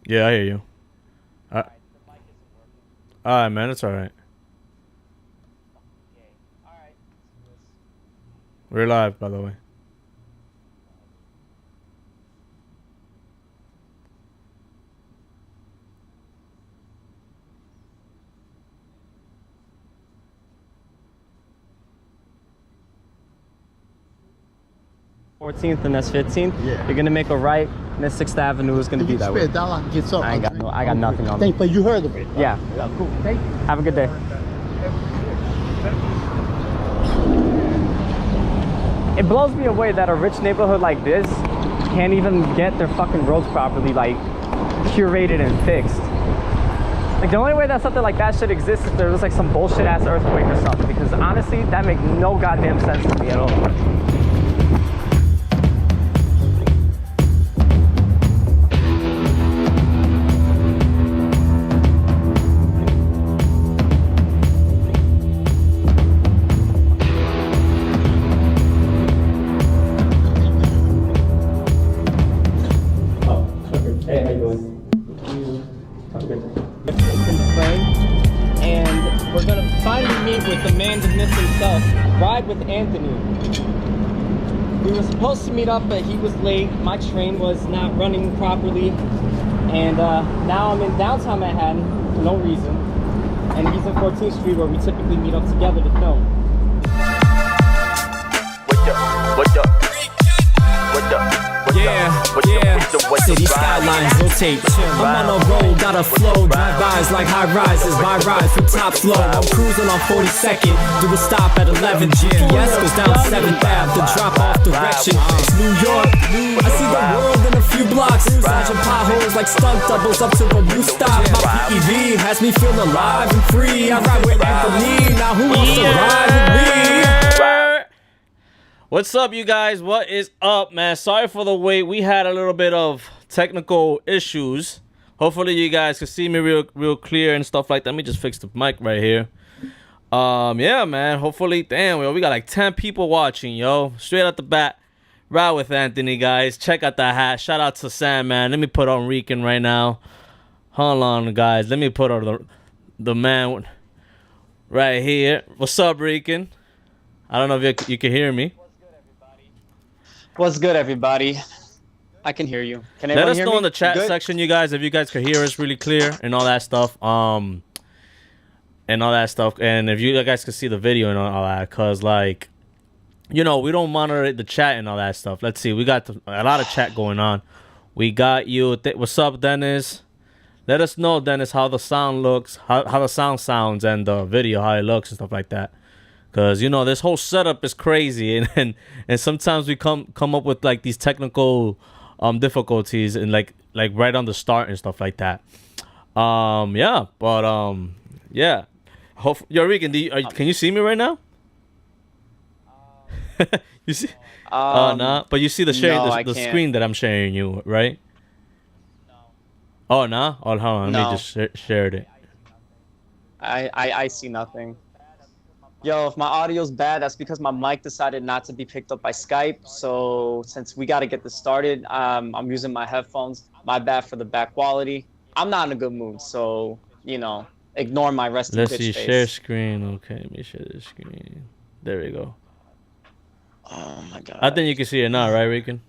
Yeah, I hear you. Uh, Alright, the mic isn't working. all right, man. It's all right. Okay. Alright, let's do this. We're live, by the way. 14th and that's 15th. Yeah. You're gonna make a right, and then 6th Avenue is gonna be that way. Spit down, I can get something. I got nothing on me. Thank, but you heard of it. Yeah. Yeah, cool. Thank you. Have a good day. It blows me away that a rich neighborhood like this can't even get their fucking roads properly, like, curated and fixed. Like, the only way that something like that should exist is if there was like some bullshit ass earthquake or something, because honestly, that makes no goddamn sense to me at all. Hey, how you doing? Have a good day. And we're gonna finally meet with the man of this himself, Ride with Anthony. We were supposed to meet up, but he was late. My train was not running properly, and now I'm in downtown Manhattan for no reason. And he's in 14th Street, where we typically meet up together to film. What up? City skylines rotate. I'm on a roll, got a flow. Drive-bys like high rises. Buy rides from top flow. I'm cruising on 42nd. Do a stop at 11. GPS goes down 7th Ave. The drop off direction. It's New York. I see the world in a few blocks. Dodging potholes like stunt doubles up to the roof stop. My PEV has me feel alive and free. I ride with Anthony. Now who wants to ride with me? What's up, you guys? What is up, man? Sorry for the wait. We had a little bit of technical issues. Hopefully, you guys can see me real clear and stuff like that. Let me just fix the mic right here. Yeah, man. Hopefully, damn, yo, we got like 10 people watching, yo. Straight out the bat, ride with Anthony, guys. Check out the hat. Shout out to Sam, man. Let me put on Rican right now. Hold on, guys. Let me put on the man right here. What's up, Rican? I don't know if you can hear me. What's good, everybody? I can hear you. Can Let anyone us hear know me? in the chat Good? section, you guys, if you guys could hear us really clear and all that stuff. And all that stuff. And if you guys could see the video and all that, cause like, you know, we don't monitor the chat and all that stuff. Let's see, we got a lot of chat going on. We got you. What's up, Dennis? Let us know, Dennis, how the sound looks, how the sound sounds, and the video how it looks and stuff like that. Cause you know this whole setup is crazy, and sometimes we come up with like these technical difficulties and like right on the start and stuff like that. Yeah, but yeah. Yo, Rican, can you see me right now? You see? Nah. But you see the sharing the screen that I'm sharing you, right? No. Oh, nah. Oh, hold on. Let me just share it. I see nothing. Yo, if my audio's bad, that's because my mic decided not to be picked up by Skype. So since we got to get this started, I'm using my headphones. My bad for the bad quality. I'm not in a good mood, so, you know, ignore my resting Let's bitch see, face. share screen. Okay, let me share the screen. There we go. Oh, my God. I think you can see it now, right, Rican?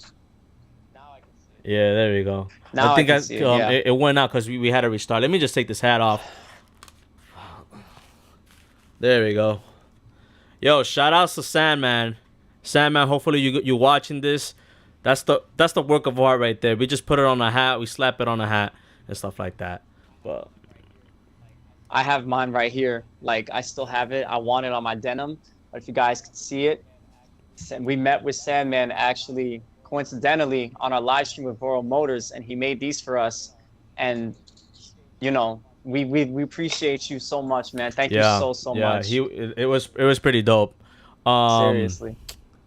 Now I can see it. Yeah, there we go. Now I think I can see it, yeah. it went out because we had to restart. Let me just take this hat off. There we go. Yo, shout outs to Sandman. Sandman, hopefully you watching this. That's the work of art right there. We just put it on a hat, we slap it on a hat and stuff like that. But I have mine right here. Like, I still have it. I want it on my denim. But if you guys could see it, we met with Sandman actually coincidentally on our live stream with Voro Motors, and he made these for us. And, you know, we appreciate you so much, man. Thank you so much. Yeah, it was pretty dope. Seriously.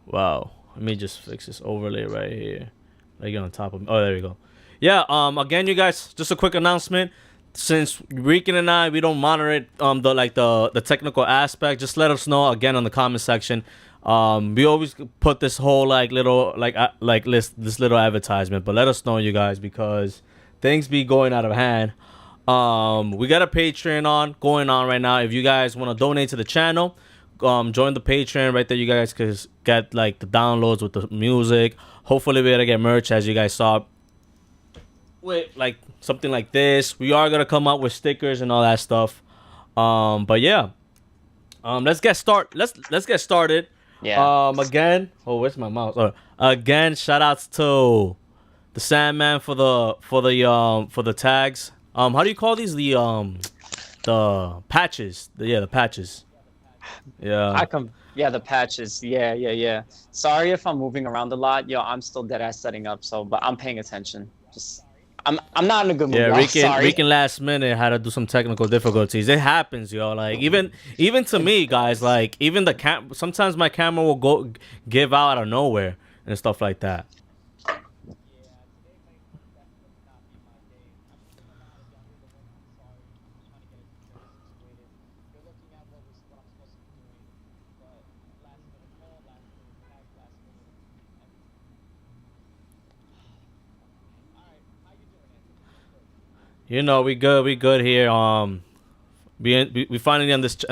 Wow. Let me just fix this overlay right here. Like on top of. Oh, there we go. Yeah. Again, you guys, just a quick announcement. Since Rican and I, we don't monitor the technical aspect. Just let us know again on the comment section. We always put this whole like little this little advertisement, but let us know, you guys, because things be going out of hand. We got a Patreon going on right now. If you guys want to donate to the channel, join the Patreon right there. You guys can get like the downloads with the music. Hopefully we're gonna get merch, as you guys saw, with like something like this. We are gonna come out with stickers and all that stuff. But yeah, let's get started. Yeah. Again, oh, where's my mouse? Again, shout outs to the Sandman for the tags. How do you call these? The patches. The patches. Yeah. The patches. Yeah. Sorry if I'm moving around a lot. Yo, I'm still dead ass setting up. But I'm paying attention. I'm not in a good mood. Yeah, Rican last minute had to do some technical difficulties. It happens, yo. Like even to me, guys. Like even sometimes my camera will give out of nowhere and stuff like that. You know, we good here. We finally on this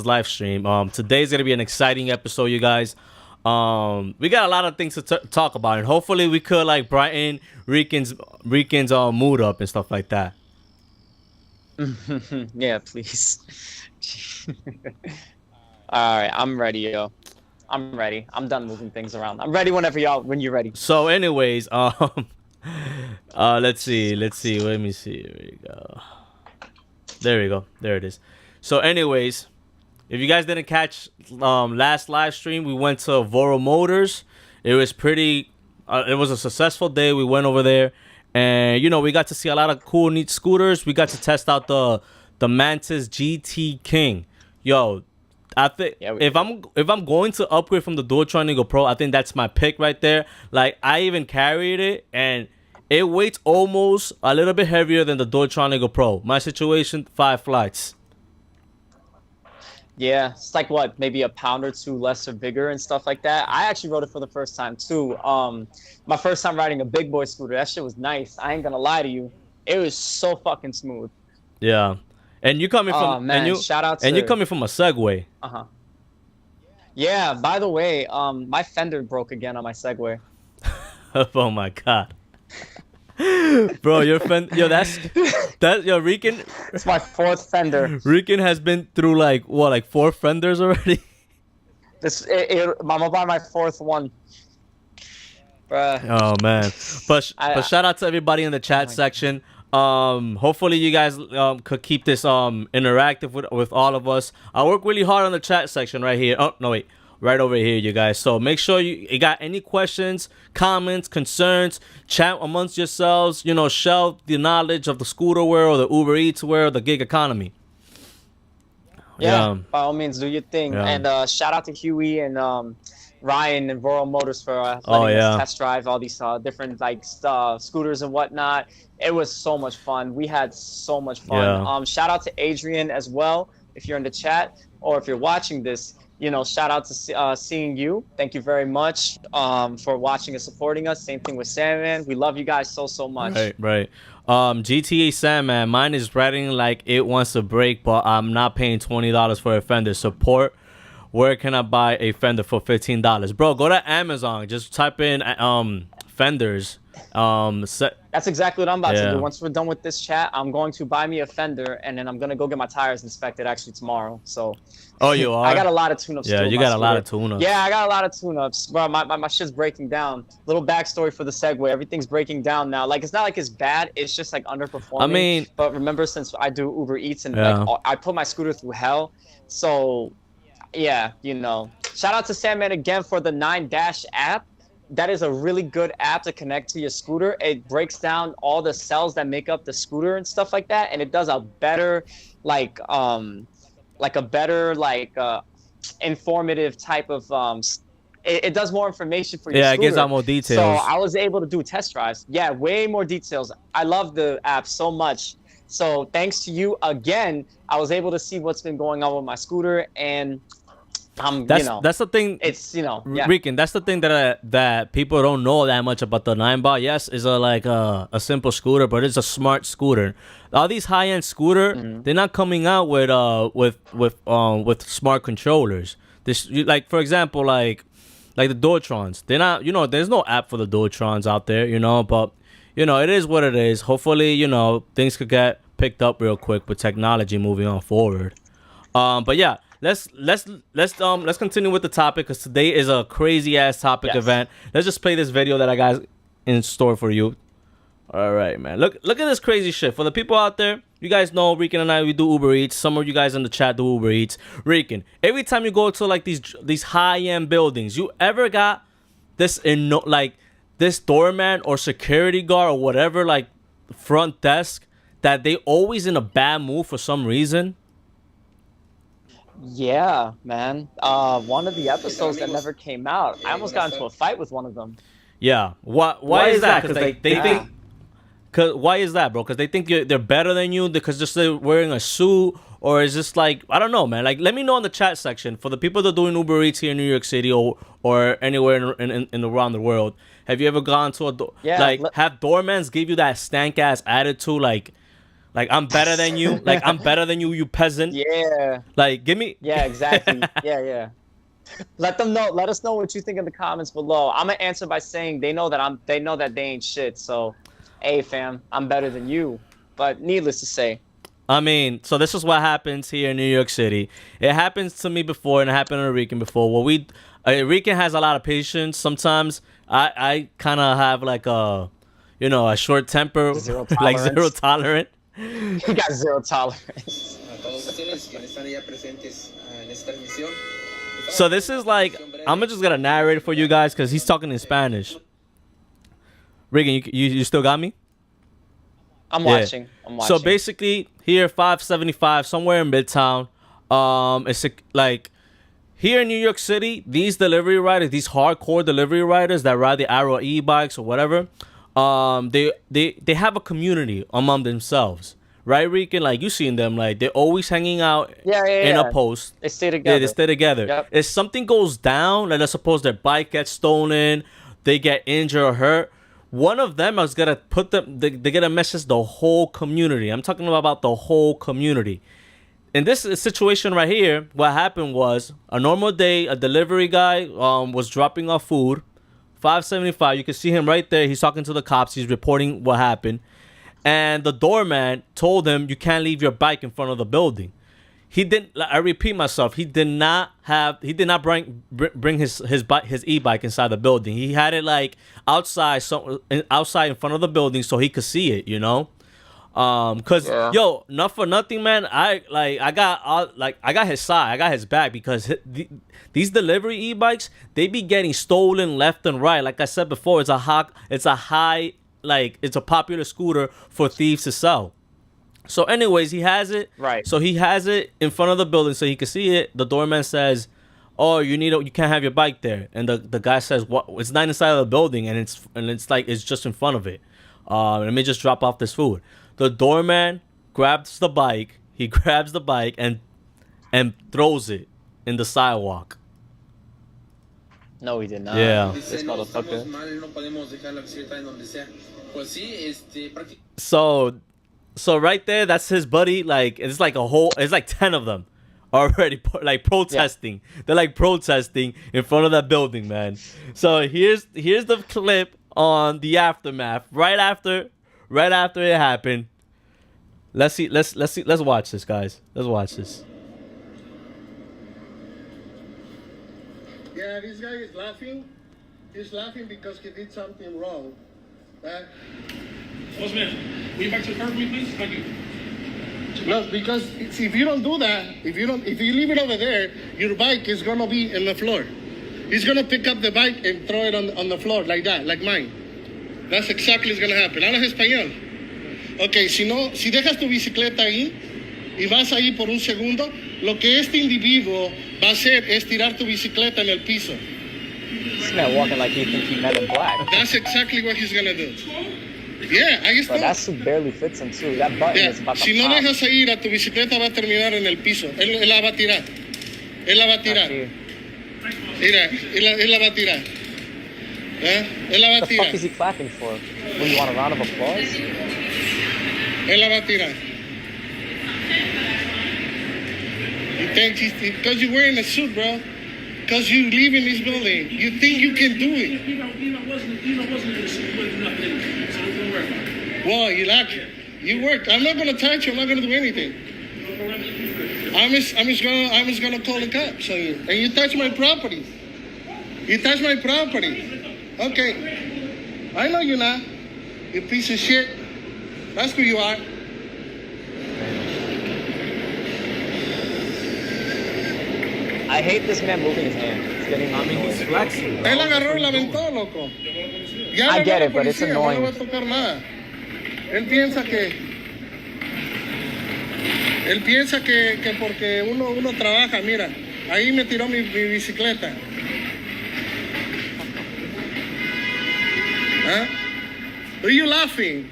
live stream. Today's gonna be an exciting episode, you guys. We got a lot of things to talk about, and hopefully we could like brighten Rican's mood up and stuff like that. Yeah, please. All right, I'm ready, yo. I'm ready. I'm done moving things around. I'm ready when you're ready. So, anyways, let's see. Let me see. Here we go. There we go. There it is. So, anyways, if you guys didn't catch last live stream, we went to Voro Motors. It was pretty. It was a successful day. We went over there, and we got to see a lot of cool, neat scooters. We got to test out the Mantis GT King. Yo, I think if I'm going to upgrade from the Dualtron Eagle Pro, I think that's my pick right there. Like I even carried it, and it weighs almost a little bit heavier than the Dualtron Eagle Pro. My situation, 5 flights. Yeah, it's like what, maybe a pound or two less or bigger and stuff like that. I actually rode it for the first time too. My first time riding a big boy scooter. That shit was nice. I ain't gonna lie to you. It was so fucking smooth. Yeah. And you coming from shout out to, and you coming from a Segway. Yeah, by the way, my fender broke again on my Segway. Oh my god. Bro, your Rican. It's my 4th fender. Rican has been through like 4 fenders already. I'm about my 4th one. Bruh. Oh man. But shout out to everybody in the chat section. Hopefully you guys could keep this interactive with all of us. I work really hard on the chat section right here. Oh no, wait. Right over here, you guys. So make sure you got any questions, comments, concerns, chat amongst yourselves. Share the knowledge of the scooter world, the Uber Eats world, the gig economy. Yeah, by all means, do your thing. Yeah. And shout out to Huey and Ryan and Voro Motors for letting us test drive all these different scooters and whatnot. It was so much fun. We had so much fun. Yeah. Shout out to Adrian as well, if you're in the chat or if you're watching this. Shout out to seeing you. Thank you very much for watching and supporting us. Same thing with Sandman. We love you guys so much. Right. GTA Sandman, mine is riding like it wants to break, but I'm not paying $20 for a fender. Support. Where can I buy a fender for $15? Bro, go to Amazon. Just type in fenders. That's exactly what I'm about to do. Once we're done with this chat, I'm going to buy me a fender, and then I'm gonna go get my tires inspected actually tomorrow. So. Oh, you are? I got a lot of tune-ups. Yeah, you got a lot of tune-ups. Yeah, I got a lot of tune-ups. Bro, my shit's breaking down. Little backstory for the Segway. Everything's breaking down now. Like, it's not like it's bad. It's just, like, underperforming. I mean... But remember, since I do Uber Eats and, like, I put my scooter through hell. So, yeah, Shout out to Sandman again for the 9-Dash app. That is a really good app to connect to your scooter. It breaks down all the cells that make up the scooter and stuff like that. And it does a better, informative type of it does more information for your scooter. It gives out more details. So I was able to do test drives. Yeah, way more details. I love the app so much. So thanks to you again, I was able to see what's been going on with my scooter, and That's the thing. It's yeah. Rican, that's the thing that people don't know that much about the 9-bot. Yes, is a simple scooter, but it's a smart scooter. All these high-end scooter, they're not coming out with smart controllers. This, like, for example, like the Dualtrons. They're not, there's no app for the Dualtrons out there, but it is what it is. Hopefully, things could get picked up real quick with technology moving on forward. But yeah. Let's continue with the topic, because today is a crazy ass topic event. Let's just play this video that I got in store for you. All right, man. Look at this crazy shit. For the people out there, you guys know Rican and I, we do Uber Eats. Some of you guys in the chat do Uber Eats. Rican, every time you go to like these high-end buildings, you ever got this this doorman or security guard or whatever, like front desk, that they always in a bad mood for some reason? Yeah, man. One of the episodes that never came out, I almost got into a fight with one of them. Yeah. Why is that? Because they think. Cause why is that, bro? Because they think they're better than you because they're wearing a suit, or is just like, I don't know, man. Like, let me know in the chat section for the people that are doing Uber Eats here in New York City or anywhere in around the world. Have you ever gone to have doormans give you that stank ass attitude, like I'm better than you, like I'm better than you, you peasant? Yeah. Like, give me. Yeah, exactly. yeah. Let us know what you think in the comments below. I'm gonna answer by saying they know that they ain't shit. So, hey fam, I'm better than you. But needless to say. I mean, so this is what happens here in New York City. It happens to me before, and it happened to Rican before. Well, Rican has a lot of patience. Sometimes I kind of have like a short temper, like zero tolerant. He got zero tolerance. So this is like, I'm just gonna narrate it for you guys because he's talking in Spanish. Regan, you still got me? I'm watching. So basically, here 575 somewhere in Midtown. It's like here in New York City, these delivery riders, these hardcore delivery riders that ride the Arrow e-bikes or whatever, they have a community among themselves, right, Rican? Like, you seen them, like they're always hanging out in a post. They stay together. Yeah, they stay together. Yep. If something goes down, like let's suppose their bike gets stolen, they get injured or hurt, one of them is gonna put them. They're gonna message the whole community. I'm talking about the whole community. In this situation right here, what happened was a normal day. A delivery guy was dropping off food. 575. You can see him right there. He's talking to the cops. He's reporting what happened, and the doorman told him you can't leave your bike in front of the building. He didn't. I repeat myself. He did not bring his e-bike inside the building. He had it like outside in front of the building so he could see it. Yo, not for nothing, man. I got his side. I got his back because these delivery e-bikes, they be getting stolen left and right. Like I said before, it's a popular scooter for thieves to sell. So anyways, he has it. Right. So he has it in front of the building so he can see it. The doorman says, "Oh, you can't have your bike there." And the guy says, "What? It's not inside of the building, and it's just in front of it. Let me just drop off this food." The doorman grabs the bike. He grabs the bike and throws it in the sidewalk. No, he did not. Yeah. This motherfucker. So right there, that's his buddy. Like, it's like 10 of them already like protesting. Yeah. They're like protesting in front of that building, man. So here's the clip on the aftermath. Right after it happened. Let's watch this, guys. Let's watch this. Yeah, this guy is laughing. He's laughing because he did something wrong. Postman, will you back to the car, please? Thank you. No, because if you don't do that, if you leave it over there, your bike is gonna be in the floor. He's gonna pick up the bike and throw it on the floor like that, like mine. That's exactly what's gonna happen. ¿Hablas español? Ok, si dejas tu bicicleta ahí y vas ahí por un segundo, lo que este individuo va a hacer es tirar tu bicicleta en el piso. This man walking like he thinks he Men in Black. That's exactly what he's gonna do. Yeah, ahí está. But that suit barely fits him too. That button is about to Si no pop. dejas ir a tu bicicleta va a terminar en el piso. Él la va a tirar. Él la va a tirar. Así. Mira, él la va a tirar. Él la va a What the tirar. fuck is he clapping for? What, you want a round of applause? Él la va a tirar. You think because you're wearing a suit, bro. Because you live in this building. You think you can do it. wasn't in the suit. Wasn't nothing in it. So don't worry about it. Well, you like it. You work. I'm not gonna touch you. I'm not gonna do anything. I'm just gonna call the cops on you. And you touch my property. You touch my property. Okay. I know you're not. You piece of shit. That's who you are. I hate this man moving his hand. It's getting on me. He's flexing. Él agarró y la aventó, loco. Ya I le get habló a it, la but it's policía, annoying. No le va a tocar nada. Él piensa que porque uno trabaja, mira, ahí me tiró mi bicicleta. Huh? Why are you laughing?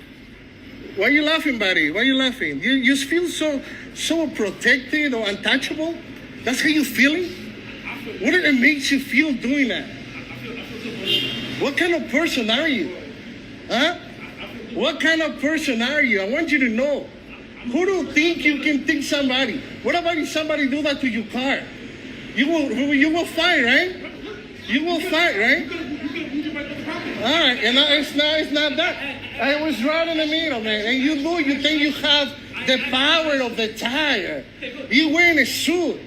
Why are you laughing, buddy? Why are you laughing? You feel so protected or untouchable? That's how you feeling? What it makes you feel doing that? What kind of person are you? Huh? What kind of person are you? I want you to know. Who do you think you can think somebody? What about if somebody do that to your car? You will fight, right? You will fight, right? All right, and it's not that. I was right in the middle, man. And you think you have the power of the tire. You wearing a suit.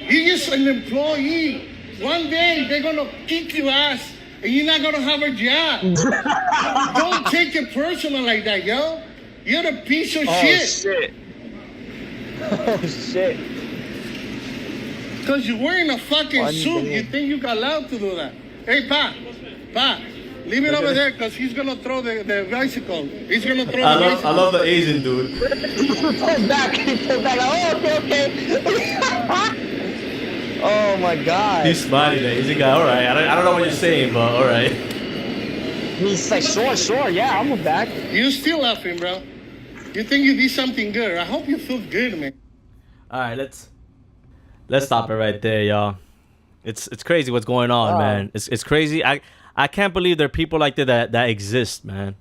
You're just an employee. One day they're gonna kick your ass and you're not gonna have a job. Don't take it personal like that, yo. You're a piece of shit. Oh shit. Because you're wearing a fucking suit, you think you're allowed to do that. Hey, Pa, leave it over there because he's gonna throw the bicycle. He's gonna throw the bicycle. I love the Asian dude. He pulled back. Oh, okay. Oh my god. He's smiling. The Asian guy. All right. I don't know what you're saying, but all right. He's like, sure, yeah, I'll move back. You're still laughing, bro. You think you did something good. I hope you feel good, man. All right. Let's stop it right there, y'all. It's crazy what's going on, man. It's crazy. I can't believe there are people like that exist, man.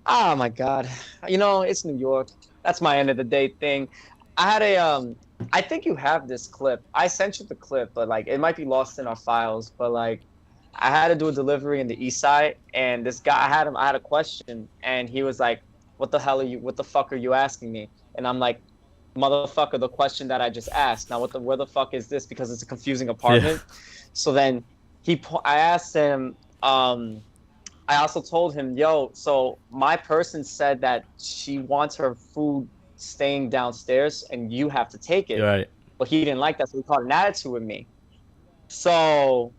Oh my god. You know, it's New York. That's my end of the day thing. I had I think you have this clip. I sent you the clip, but like it might be lost in our files. But like, I had to do a delivery in the East Side, and this guy, I had a question, and he was like, what the fuck are you asking me? And I'm like, motherfucker, the question that I just asked. Now where the fuck is this? Because it's a confusing apartment. Yeah. So then I asked him, I also told him, yo, so my person said that she wants her food staying downstairs and you have to take it. Right. But he didn't like that, so he caught an attitude with me. So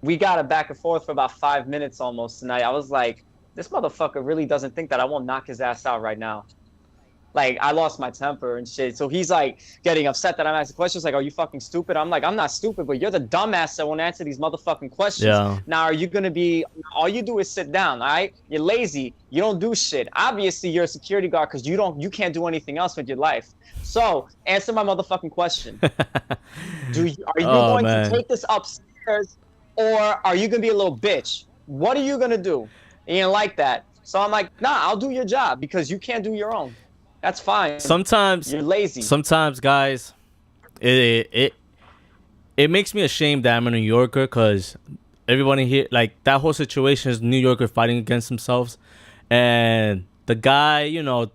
we got it back and forth for about 5 minutes almost tonight. I was like, this motherfucker really doesn't think that I won't knock his ass out right now. Like, I lost my temper and shit. So he's like getting upset that I'm asking questions like, are you fucking stupid? I'm like, I'm not stupid, but you're the dumbass that won't answer these motherfucking questions. Yeah. Now, all you do is sit down, all right? You're lazy. You don't do shit. Obviously, you're a security guard because you can't do anything else with your life. So answer my motherfucking question. Are you going to take this upstairs or are you going to be a little bitch? What are you going to do? He didn't like that. So I'm like, nah, I'll do your job because you can't do your own. That's fine. Sometimes you're lazy. Sometimes, guys, it makes me ashamed that I'm a New Yorker because everybody here, like that whole situation is New Yorker fighting against themselves, and the guy,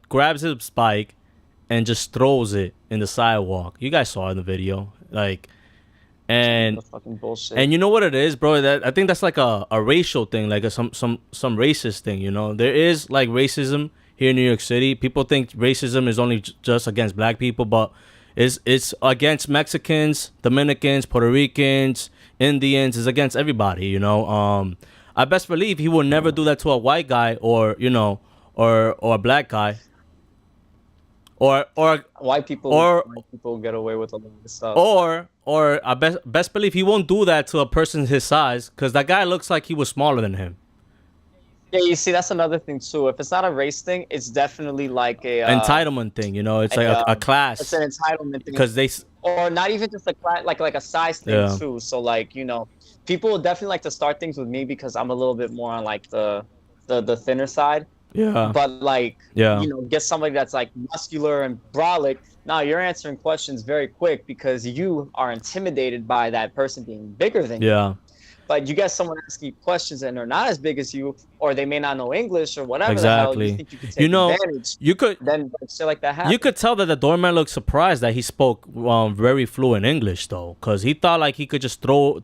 grabs his bike and just throws it in the sidewalk. You guys saw it in the video, like, and fucking bullshit. And you know what it is, bro? I think that's like a racial thing, like some racist thing. There is like racism here in New York City. People think racism is only just against black people, but it's against Mexicans, Dominicans, Puerto Ricans, Indians. It's against everybody, I best believe he will never do that to a white guy or a black guy. Or white people get away with a lot of stuff. Or I best believe he won't do that to a person his size because that guy looks like he was smaller than him. Yeah, you see, that's another thing too. If it's not a race thing, it's definitely like a Entitlement thing, you know. It's like a class. It's an entitlement thing, Because or not even just a class, like a size thing Yeah. too. So like people would definitely like to start things with me because I'm a little bit more on like the thinner side. yeah. But like Yeah. get somebody that's like muscular and brolic. Now you're answering questions very quick because you are intimidated by that person being bigger than you. Yeah. But you get someone asking you questions and they're not as big as you, or they may not know English or whatever Exactly. the hell you think you could take advantage. You could Then shit like that happens. You could tell that the doorman looked surprised that he spoke very fluent English though, because he thought like he could just throw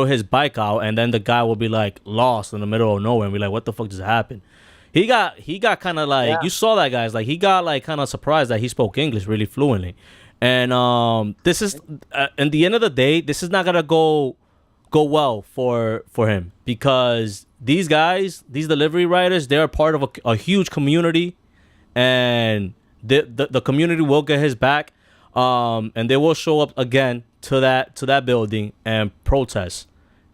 his bike out, and then the guy would be like lost in the middle of nowhere and be like, "What the fuck just happened?" He got kind of like you saw that guys like he got like kind of surprised that he spoke English really fluently, and this is at the end of the day, this is not gonna go well for him because these guys, these delivery riders, they're part of a huge community, and the community will get his back, and they will show up again to that building and protest.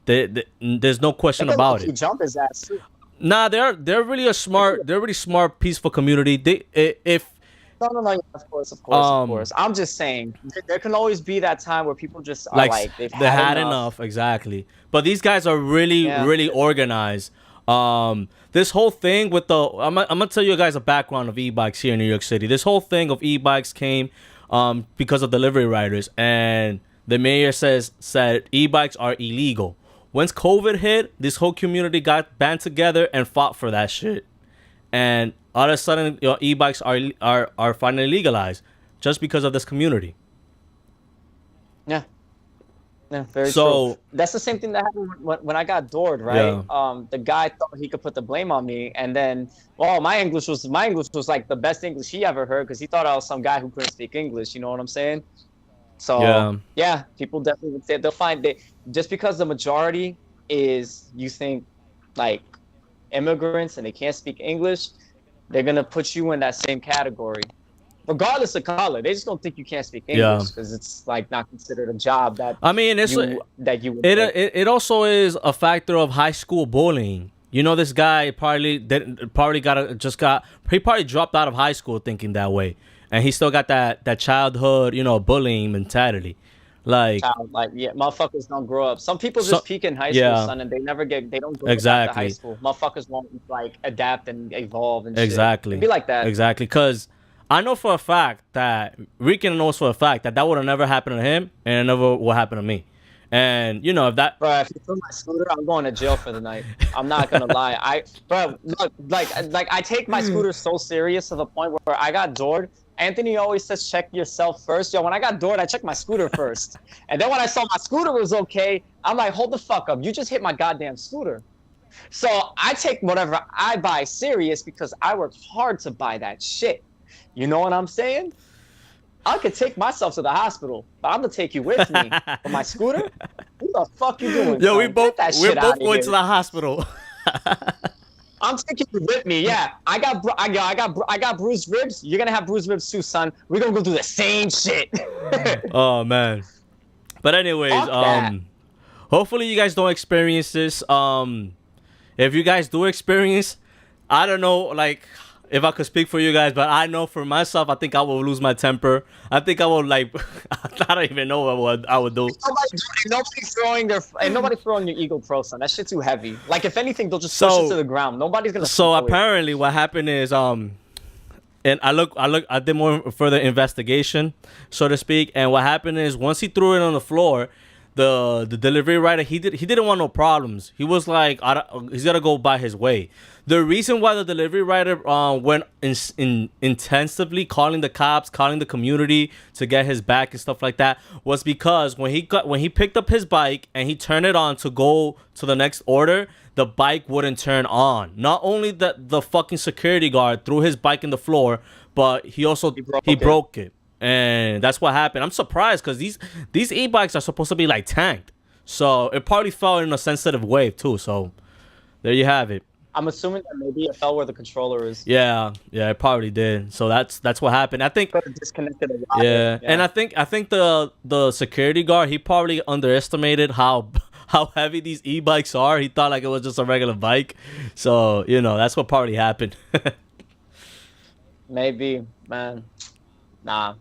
There's no question about it. Jump his ass too. Nah, they're really smart, peaceful community. No, of course. I'm just saying, there can always be that time where people just are like they've had enough. Exactly. But these guys are really organized. This whole thing with I'm gonna tell you guys a background of e-bikes here in New York City. This whole thing of e-bikes came because of delivery riders, and the mayor said e-bikes are illegal. Once COVID hit, this whole community got band together and fought for that shit. And all of a sudden, e-bikes are finally legalized just because of this community. Yeah, very true. That's the same thing that happened when I got doored, right? Yeah. The guy thought he could put the blame on me, and then, my English was like the best English he ever heard because he thought I was some guy who couldn't speak English. You know what I'm saying? So yeah, people definitely would say they'll find that just because the majority is, you think, like immigrants and they can't speak English, they're gonna put you in that same category, regardless of color. They just don't think you can't speak English because it's like not considered a job that it also is a factor of high school bullying. You know, this guy he probably dropped out of high school thinking that way, and he still got that childhood bullying mentality. Motherfuckers don't grow up. Some people just peak in high school, son, and they don't go back to high school. Motherfuckers won't adapt and evolve and exactly. Shit. It'd be like that. Exactly, because I know for a fact that Rican knows for a fact that would have never happened to him, and it never will happen to me. And if that, bro, if you steal my scooter, I'm going to jail for the night. I'm not gonna lie. I take my scooter so serious to the point where I got doored. Anthony always says, check yourself first. Yo, when I got doored, I checked my scooter first. And then when I saw my scooter was okay, I'm like, hold the fuck up. You just hit my goddamn scooter. So I take whatever I buy serious because I worked hard to buy that shit. You know what I'm saying? I could take myself to the hospital, but I'm going to take you with me. For my scooter? What the fuck you doing? Yo, son? we're both going to the hospital. I'm taking you with me. Yeah, I got bruised ribs. You're gonna have bruised ribs too, son. We're gonna go do the same shit. Oh man. But anyways, hopefully you guys don't experience this. If you guys do experience, I don't know, if I could speak for you guys, but I know for myself, I think I will lose my temper. I think I will I don't even know what I would do. Nobody throwing your Eagle Pro, son. That shit's too heavy. If anything, they'll just push it to the ground. Nobody's gonna. So apparently, what happened is and I did more further investigation, so to speak. And what happened is once he threw it on the floor, the delivery rider he didn't want no problems. He was like, he's gotta go by his way. The reason why the delivery rider went intensively calling the cops, calling the community to get his back and stuff like that was because when he picked up his bike and he turned it on to go to the next order, the bike wouldn't turn on. Not only that the fucking security guard threw his bike in the floor, but he broke it. And that's what happened. I'm surprised because these e-bikes are supposed to be tanked. So it probably fell in a sensitive wave too. So there you have it. I'm assuming that maybe it fell where the controller is. Yeah, it probably did. So that's what happened. I think disconnected a lot. Yeah, and I think the security guard, he probably underestimated how how heavy these e-bikes are. He thought like it was just a regular bike. So, you know, that's what probably happened. Maybe, man. Nah.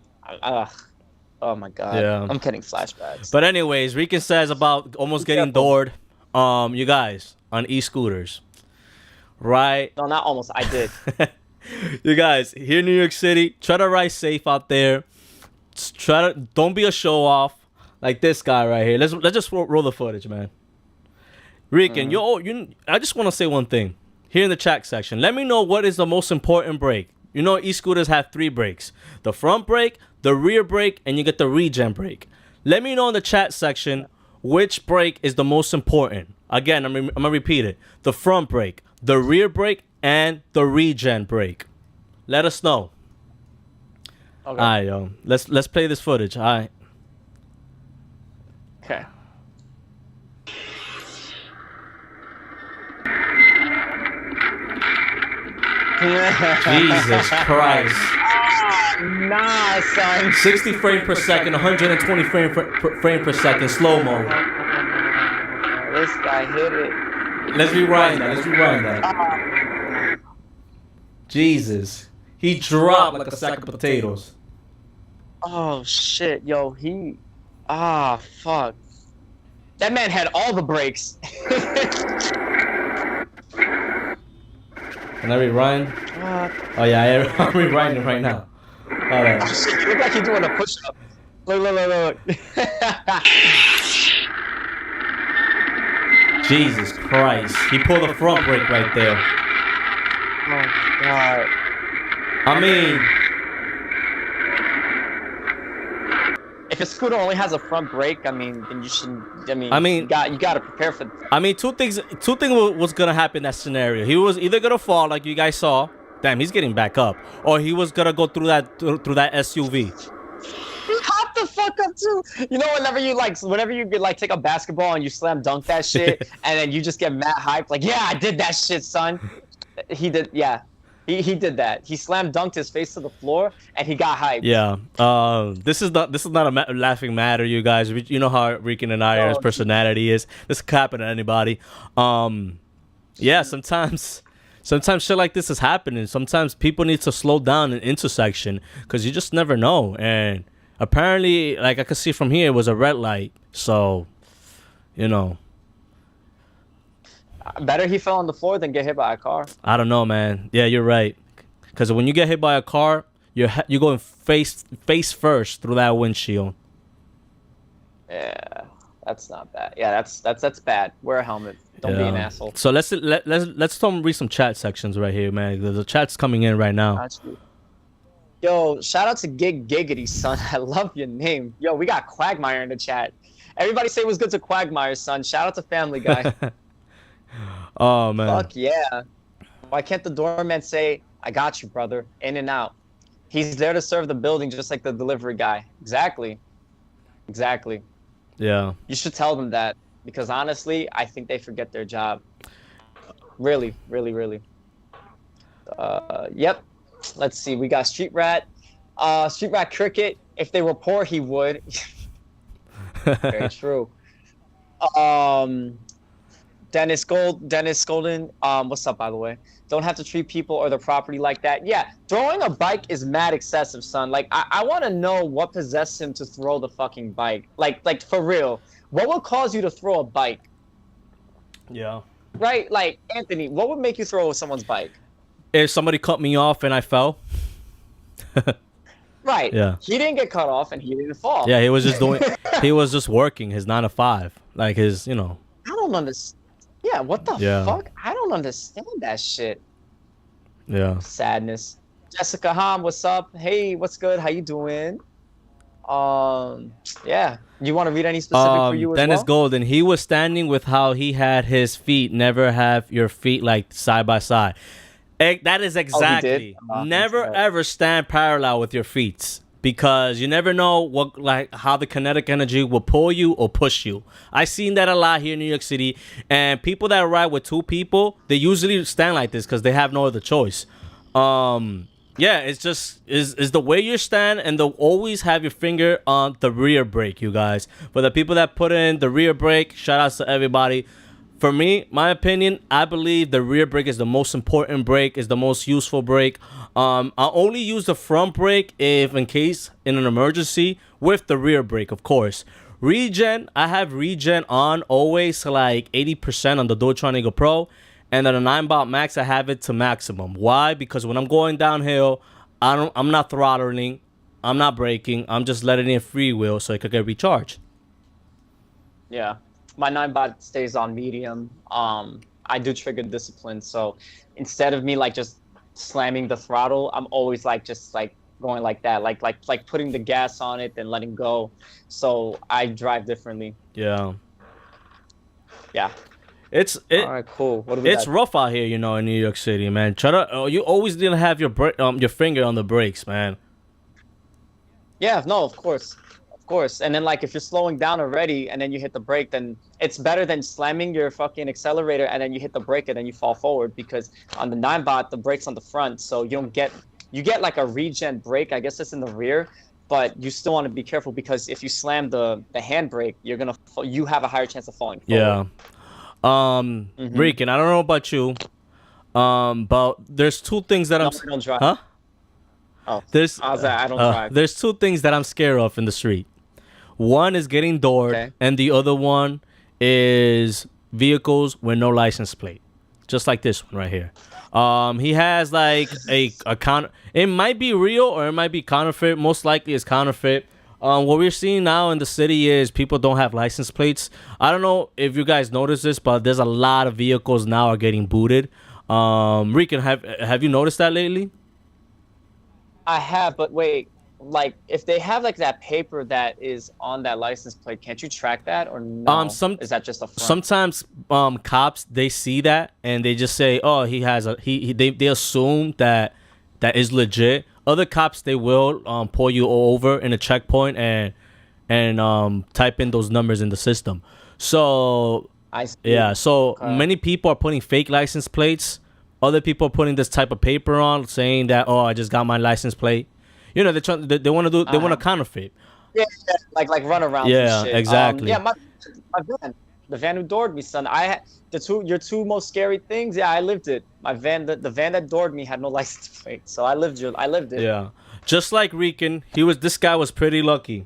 Oh my god. Yeah. I'm getting flashbacks. But anyways, Rican says about almost getting doored. You guys on e-scooters, right? No, not almost. I did. You guys here in New York City, try to ride safe out there. Don't be a show off like this guy right here. Let's just roll the footage, man. Rican, I just want to say one thing here in the chat section. Let me know what is the most important brake. You know, e-scooters have 3 brakes: the front brake, the rear brake, and you get the regen brake. Let me know in the chat section which brake is the most important. Again, I'm gonna repeat it: the front brake, the rear brake, and the regen brake. Let us know. Okay. All right, yo. Let's play this footage. All right. Okay. Jesus Christ. Nah, son. 60 frame per second, 120 frame per second, slow mo. This guy hit it. Let's rewind that. Jesus. He dropped like a sack of potatoes. Oh shit, yo, fuck. That man had all the brakes. Can I rewind? Oh yeah, I'm rewinding right now. All right. Oh shit, you look like you're doing a push-up. Look. Jesus Christ. He pulled the front brake right there. Oh god. I mean, if a scooter only has a front brake, I mean, then you shouldn't. You gotta prepare for. I mean, two things was gonna happen in that scenario. He was either gonna fall, like you guys saw. Damn, he's getting back up, or he was gonna go through that SUV. He hopped the fuck up too. You know, whenever you take a basketball and you slam dunk that shit, and then you just get mad hyped, like, yeah, I did that shit, son. He did, yeah. He did that. He slam dunked his face to the floor, and he got hyped. Yeah. This is not a laughing matter, you guys. You know how Rican and I, his personality is. This could happen to anybody. Yeah. Sometimes shit like this is happening. Sometimes people need to slow down an intersection because you just never know. And apparently, like I could see from here, it was a red light. So, you know. Better he fell on the floor than get hit by a car. I don't know, man. Yeah, you're right. Because when you get hit by a car, you're going face first through that windshield. Yeah, that's not bad. Yeah, that's bad. Wear a helmet. Don't be an asshole. So let's read some chat sections right here, man. The chat's coming in right now. Yo, shout out to Giggity, son. I love your name. Yo, we got Quagmire in the chat. Everybody say what's good to Quagmire, son. Shout out to Family Guy. Oh man. Fuck yeah. Why can't the doorman say, I got you, brother, in and out? He's there to serve the building just like the delivery guy. Exactly. Yeah. You should tell them that, because honestly, I think they forget their job. Really. Yep. Let's see. We got Street Rat. Street Rat Cricket. If they were poor, he would. Very true. Dennis Golden, what's up, by the way? Don't have to treat people or their property like that. Yeah, throwing a bike is mad excessive, son. Like, I want to know what possessed him to throw the fucking bike. Like for real. What would cause you to throw a bike? Yeah. Right? Like, Anthony, what would make you throw someone's bike? If somebody cut me off and I fell. Right. Yeah. He didn't get cut off and he didn't fall. Yeah, he was just working his 9 to 5. Like his, you know. I don't understand. Yeah, what the fuck? I don't understand that shit. Yeah. Sadness. Jessica Ham, what's up? Hey, what's good? How you doing? Yeah. You want to read any specific for you as Dennis well? Golden, he was standing with how he had his feet. Never have your feet like side by side. That is exactly. Never ever stand parallel with your feet. Because you never know how the kinetic energy will pull you or push you. I've seen that a lot here in New York City. And people that ride with 2 people, they usually stand like this because they have no other choice. Yeah, it's just is the way you stand, and they'll always have your finger on the rear brake, you guys. For the people that put in the rear brake, shout outs to everybody. For me, my opinion, I believe the rear brake is the most important brake, is the most useful brake. I only use the front brake if in case in an emergency with the rear brake, of course. Regen, I have regen on always to like 80% on the Dualtron Eagle Pro. And then a 9-bot max, I have it to maximum. Why? Because when I'm going downhill, I'm not throttling, I'm not braking, I'm just letting it freewheel so it could get recharged. Yeah, my 9-bot stays on medium. I do trigger discipline, so instead of me like just slamming the throttle, I'm always like just like going like that, like putting the gas on it then letting go. So I drive differently. Yeah. Yeah. All right, cool. What do we it's got? rough out here, you know, in New York City, man. You always need to have your finger on the brakes, man. Yeah, no, of course. And then like if you're slowing down already and then you hit the brake, then it's better than slamming your fucking accelerator and then you hit the brake and then you fall forward, because on the 9-bot the brake's on the front, so you get like a regen brake. I guess it's in the rear, but you still want to be careful because if you slam the handbrake, you have a higher chance of falling forward. Yeah. Rican, I don't know about you, but there's two things that I don't drive. Huh? Oh, I don't drive. There's two things that I'm scared of in the street. One is getting doored, Okay. and the other one is vehicles with no license plate, just like this one right here. He has like a it might be real or it might be counterfeit. Most likely it's counterfeit. What we're seeing now in the city is people don't have license plates. I don't know if you guys noticed this, but there's a lot of vehicles now are getting booted. Rican, have you noticed that lately? I have, but wait, like if they have like that paper that is on that license plate, can't you track that or no? Is that just a front? Sometimes cops, they see that and they just say, oh, he has they assume that is legit. Other cops, they will pull you over in a checkpoint and type in those numbers in the system. So I see. Yeah, so Okay. many people are putting fake license plates. Other people are putting this type of paper on, saying that, oh, I just got my license plate. You know, they want to counterfeit. Yeah, like run around. Yeah, and shit. exactly. Yeah, my van, the van who doored me, son. I had your two most scary things. Yeah, I lived it. My van, the van that doored me had no license plate, so I lived it. Yeah, just like Rican, this guy was pretty lucky.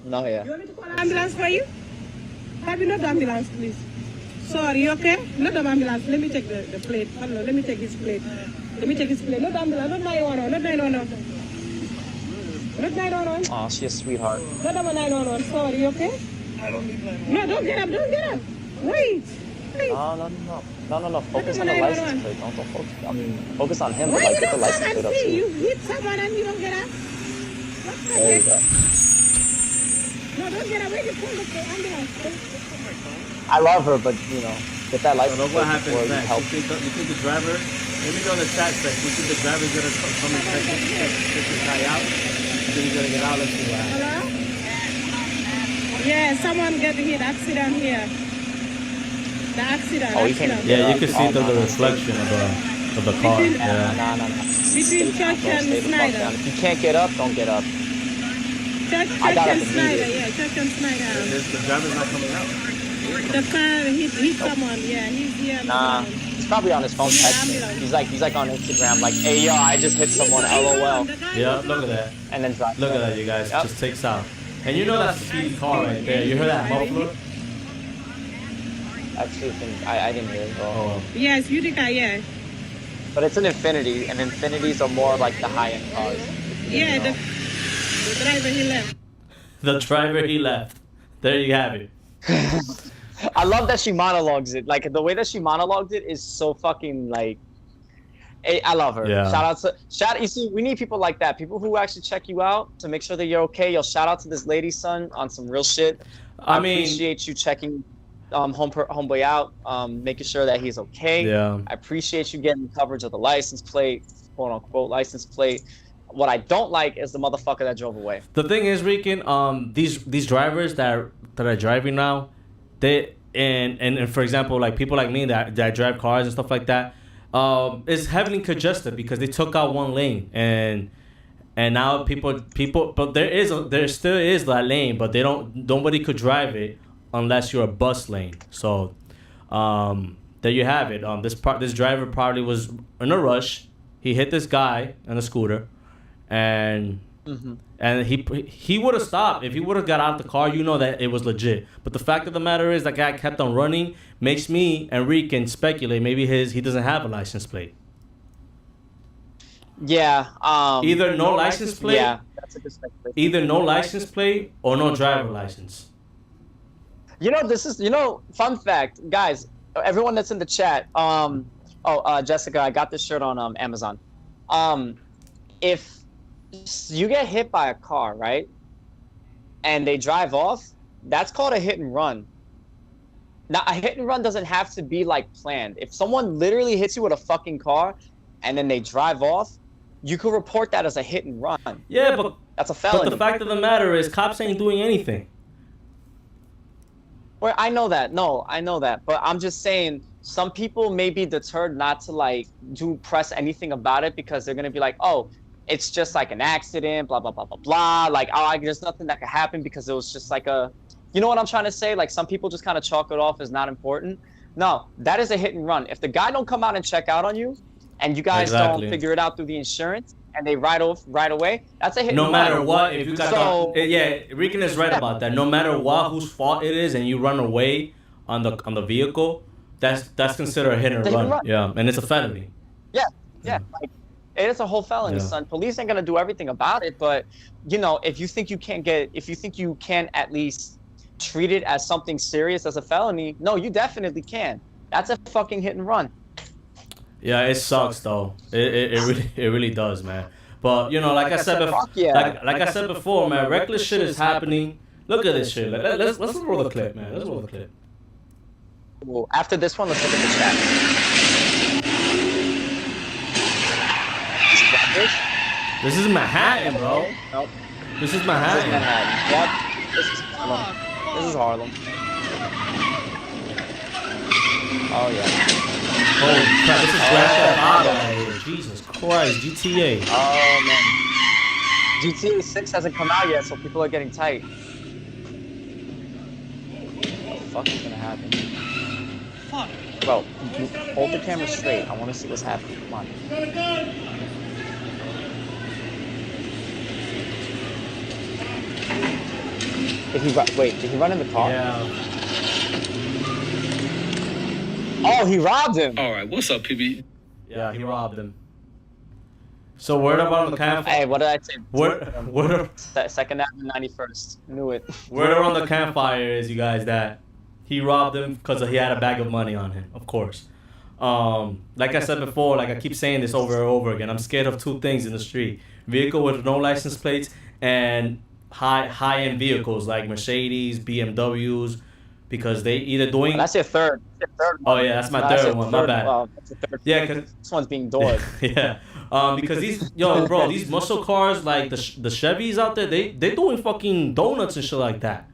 No, yeah. You want me to call an ambulance for you? Have you not the ambulance, please? Sorry, okay? Not the ambulance. Let me check the plate. Hold on, let me check his plate. Not the ambulance, not 911, not 911. Not 911. Oh, she's a sweetheart. Not number 911. Sorry, okay? No, don't get up. Wait. No. Focus on the license plate. Don't focus. I mean, focus on him. But Why like, you get the don't license come plate and up see? too. You hit someone and you don't get up? There you go. No, don't get up. Where you pull the ambulance? I love her, but you know, get that license So plate what happens before you next? help. You think the driver? Let me know in the chat section. You think the driver's gonna come and check this guy out? I think he's gonna get out. Let's see what happens. Hello? Yeah, someone get hit. Accident here. The accident. Oh, you can- accident. Yeah, you can see through the reflection of the car. Between- Yeah. No. Between Church Don't and stay the fuck Snyder. down. If you can't get up, don't get up. Church I got and up Snyder, immediately. yeah, Church and Snyder. The driver's not coming out. The car hit someone, yeah, he's here. on the Nah, ground. he's probably on his phone texting. He's like on Instagram, like, hey yo, I just hit someone, LOL, Yeah, look at that. and then drive. Look at that, you guys. Yep. Just takes out. And you know that's a speedy car right there. You heard that muffler? Actually, I didn't hear it, bro. Oh, Yes, beauty car, yeah. But it's an Infinity, and Infinities are more like the high-end cars. Yeah, the driver, he left. the driver, he left. There you have it. I love that she monologues it. Like the way that she monologued it is so fucking like. I love her. Yeah. You see, we need people like that. People who actually check you out to make sure that you're okay. Yo, shout out to this lady, son, on some real shit. I mean, appreciate you checking homeboy out, making sure that he's okay. Yeah. I appreciate you getting coverage of the license plate, quote unquote license plate. What I don't like is the motherfucker that drove away. The thing is, Rican, these drivers that are driving now, they and for example, like people like me that drive cars and stuff like that, is heavily congested because they took out one lane and now people but there still is that lane, but nobody could drive it unless you're a bus lane. So there you have it. This driver probably was in a rush. He hit this guy on a scooter, and he would have stopped if he would have got out the car. You know that it was legit. But the fact of the matter is that guy kept on running. Makes me and Rican speculate maybe he doesn't have a license plate. Yeah. Either no license plate. Yeah, that's a good speculation. Either no license plate or no driver license. Fun fact, guys, everyone that's in the chat. Jessica, I got this shirt on Amazon. If you get hit by a car, right, and they drive off, that's called a hit and run. Now, a hit and run doesn't have to be like planned. If someone literally hits you with a fucking car and then they drive off, you could report that as a hit and run. Yeah, but that's a felony. But the fact of the matter is, cops ain't doing anything. Well, I know that. No, I know that. But I'm just saying, some people may be deterred not to press anything about it because they're gonna be like, oh, it's just like an accident, blah blah blah blah blah. Like, oh, there's nothing that could happen because it was just like a. You know what I'm trying to say? Like, some people just kind of chalk it off as not important. No, that is a hit and run. If the guy don't come out and check out on you, and you guys don't figure it out through the insurance, and they ride off right away, that's a hit and run. No matter what, if you got Rican is right about that. No matter what, whose fault it is, and you run away on the vehicle, that's considered a hit and run. Yeah, and it's a felony. Yeah. Like, it is a whole felony, son. Police ain't gonna do everything about it, but if you think you can at least treat it as something serious as a felony, no, you definitely can. That's a fucking hit and run. Yeah, it sucks though. It really does, man. But like I said before, like I said before, man, reckless shit is happening. Look at this shit. Let's roll the clip, man. Let's roll the clip. Well, after this one, let's look at the chat. This is Manhattan, bro. Nope. This is Manhattan. What? This is Harlem. This is Harlem. Oh yeah. Holy crap! This is Grand Theft Auto right here. Jesus Christ, GTA. Oh man. GTA 6 hasn't come out yet, so people are getting tight. What the fuck is gonna happen? Fuck. Bro, hold the camera straight. I want to see what's happening. Come on. Did he run in the car? Yeah. Oh, he robbed him. All right, what's up, PB? Yeah, he robbed him. So word about the campfire. Hey, what did I say? Word Second Avenue, 91st. Knew it. Word around the campfire is, you guys, that he robbed him because he had a bag of money on him, of course. Like I said before, like I keep saying this over and over again, I'm scared of two things in the street: vehicle with no license plates and high-end vehicles like Mercedes, BMWs, because they either doing. That's your third. Oh yeah, that's my third one. My bad. Well, that's the third. Yeah, because this one's being doored. Yeah. Because these muscle cars like the Chevys out there, they doing fucking donuts and shit like that.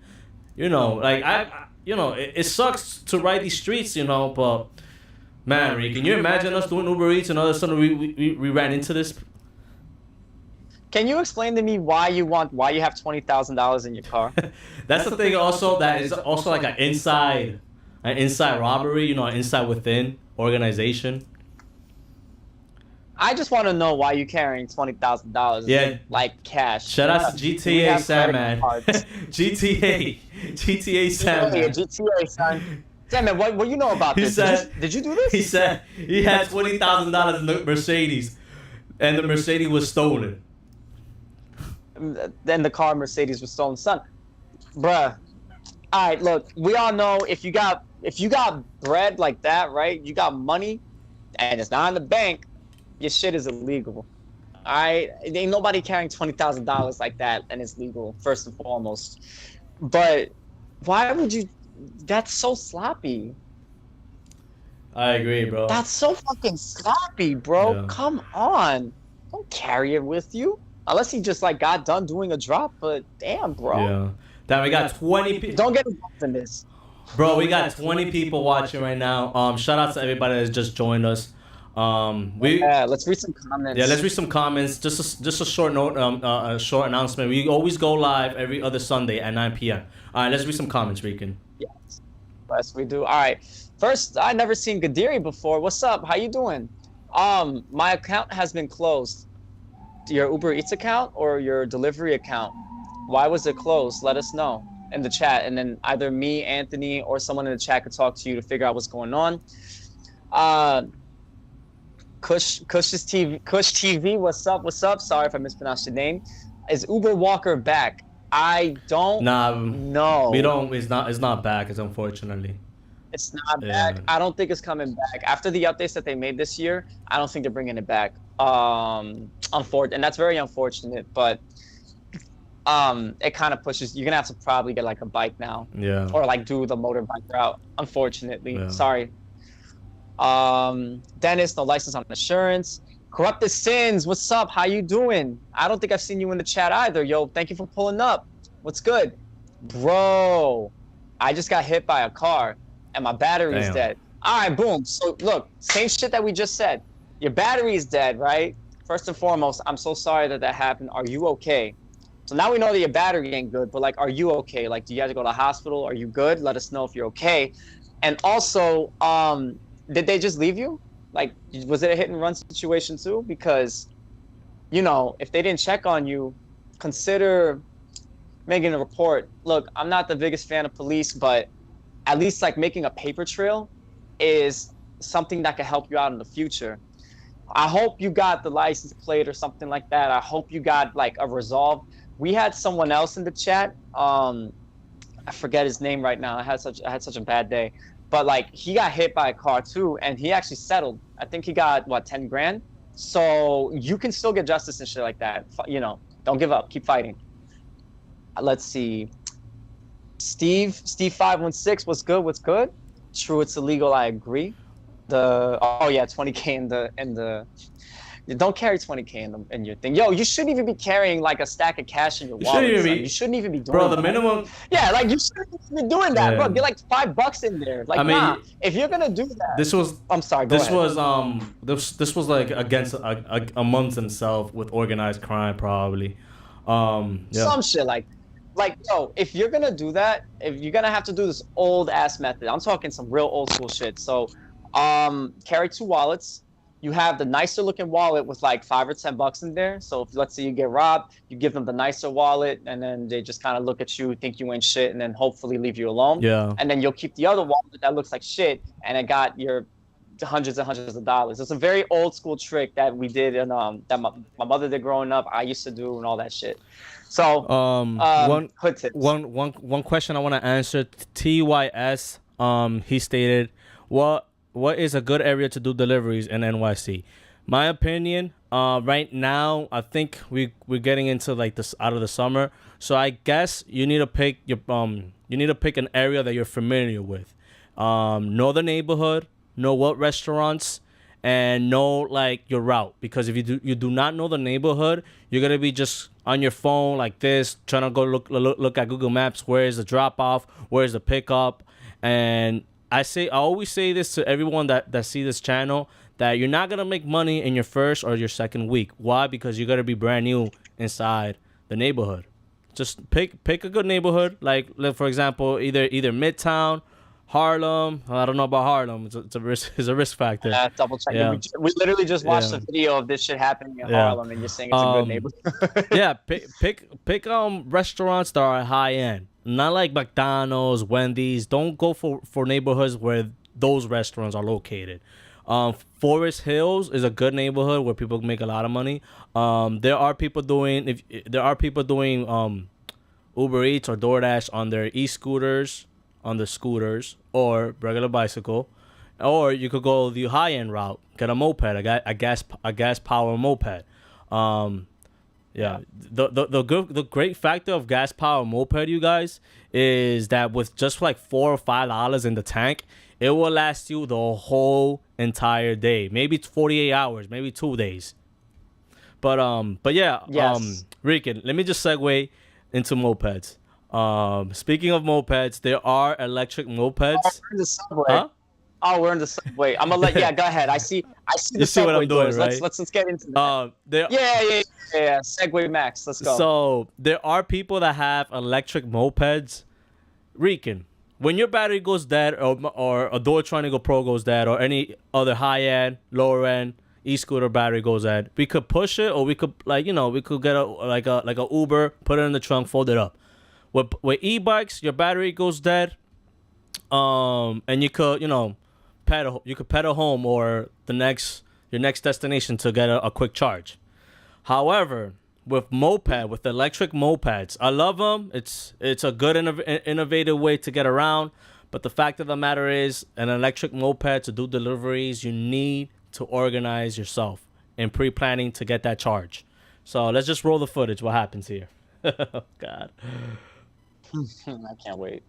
Like it sucks to ride these streets, but man, Rick, can you imagine us doing Uber Eats and all of a sudden we ran into this? Can you explain to me why you have $20,000 in your car? That's the thing. Also, that is also like an inside robbery. An inside within organization. I just want to know why you carrying $20,000. Yeah, like cash. Shout out to GTA Sam, man. GTA Sam. Yeah, GTA son. Sam, man, what you know about this? Did you do this? He said he had $20,000 in the Mercedes, and the Mercedes was stolen. Then the car Mercedes was stolen, son. Bruh. All right, look, we all know if you got bread like that, right? You got money, and it's not in the bank. Your shit is illegal. All right, ain't nobody carrying $20,000 like that, and it's legal first and foremost. But why would you? That's so sloppy. I agree, bro. That's so fucking sloppy, bro. Yeah. Come on, don't carry it with you unless he just got done doing a drop. But damn, bro. Yeah. Damn, we got 20 people. Don't get involved in this. Bro, we got 20 people watching right now. Shout out to everybody that's just joined us. Let's read some comments. Yeah, let's read some comments. Just a short note, a short announcement. We always go live every other Sunday at 9 p.m. All right, let's read some comments, Rican. Yes, we do. All right. First, I never seen Gadiri before. What's up? How you doing? My account has been closed. Your Uber Eats account or your delivery account? Why was it closed? Let us know in the chat, and then either me, Anthony, or someone in the chat could talk to you to figure out what's going on. Kush TV, what's up? What's up? Sorry if I mispronounced your name. Is Uber Walker back? I don't know. We don't. It's not back. It's unfortunately. It's not back. I don't think it's coming back. After the updates that they made this year, I don't think they're bringing it back. And that's very unfortunate. But it kind of pushes. You're gonna have to probably get like a bike now. Yeah. Or like do the motorbike route. Unfortunately, Yeah. Sorry. Dennis, no license on insurance. Corrupted Sins, what's up? How you doing? I don't think I've seen you in the chat either. Yo, thank you for pulling up. What's good? Bro, I just got hit by a car and my battery is dead. All right, boom. So look, same shit that we just said. Your battery is dead, right? First and foremost, I'm so sorry that happened. Are you okay? So now we know that your battery ain't good, but like, are you okay? Like, do you have to go to the hospital? Are you good? Let us know if you're okay. And also, did they just leave you? Like, was it a hit and run situation too? Because, you know, if they didn't check on you, consider making a report. Look, I'm not the biggest fan of police, but at least like making a paper trail is something that can help you out in the future. I hope you got the license plate or something like that. I hope you got like a resolve. We had someone else in the chat. I forget his name right now. I had such a bad day. But like he got hit by a car too, and he actually settled. I think he got 10 grand. So you can still get justice and shit like that. You know, don't give up. Keep fighting. Let's see. Steve 516. What's good? What's good? True, it's illegal. I agree. 20K in the. You don't carry 20K in your thing. Yo, you shouldn't even be carrying like a stack of cash in your wallet. You shouldn't even be doing that. Bro, the minimum. Yeah, like you shouldn't even be doing that, bro. Get like $5 in there. Like, I mean, if you're gonna do that. This was. I'm sorry. This was like against amongst himself with organized crime, probably. Some shit like, yo, if you're gonna do that, if you're gonna have to do this old ass method, I'm talking some real old school shit. So, carry 2 wallets. You have the nicer looking wallet with like $5 or $10 in there. So if let's say you get robbed, you give them the nicer wallet, and then they just kind of look at you, think you ain't shit, and then hopefully leave you alone. Yeah. And then you'll keep the other wallet that looks like shit, and it got your hundreds and hundreds of dollars. It's a very old school trick that we did, and that my mother did growing up. I used to do and all that shit. So hood tips. One question I want to answer. TYS. He stated, what is a good area to do deliveries in NYC? My opinion, right now, I think we're getting into like this out of the summer. So I guess you need to pick an area that you're familiar with. Know the neighborhood, know what restaurants, and know like your route. Because if you do not know the neighborhood, you're gonna be just on your phone like this, trying to go look at Google Maps. Where is the drop off? Where is the pickup? And I always say this to everyone that see this channel, that you're not gonna make money in your first or your second week. Why? Because you're gonna be brand new inside the neighborhood. Just pick a good neighborhood, like for example, either Midtown, Harlem. I don't know about Harlem. It's a risk factor. Yeah, double check. Yeah. We literally just watched a video of this shit happening in Harlem, and you're saying it's a good neighborhood. Yeah, pick restaurants that are high end. Not like McDonald's, Wendy's. Don't go for neighborhoods where those restaurants are located. Forest Hills is a good neighborhood where people make a lot of money. There are people doing Uber Eats or DoorDash on their e-scooters, on the scooters or regular bicycle, or you could go the high end route, get a moped, a gas power moped. Yeah, the great factor of gas power moped, you guys, is that with just like $4 or $5 in the tank, it will last you the whole entire day. Maybe it's 48 hours, maybe 2 days. But yeah, yes. Rican, let me just segue into mopeds. Speaking of mopeds, there are electric mopeds. The subway. Huh? Oh, we're in the subway. I'm gonna let. Yeah, go ahead. I see the You see what subway I'm doing, doors. right? Let's get into that. There. Yeah. Segway Max. Let's go. So there are people that have electric mopeds. Rican, when your battery goes dead, or a Dualtron Eagle Pro goes dead, or any other high end, lower end e-scooter battery goes dead, we could push it, or we could we could get a Uber, put it in the trunk, fold it up. With e-bikes, your battery goes dead, and you could pedal home or your next destination to get a quick charge. However, with electric mopeds, I love them. It's a good innovative way to get around. But the fact of the matter is, an electric moped to do deliveries, you need to organize yourself in pre-planning to get that charge. So let's just roll the footage. What happens here? Oh, God. I can't wait.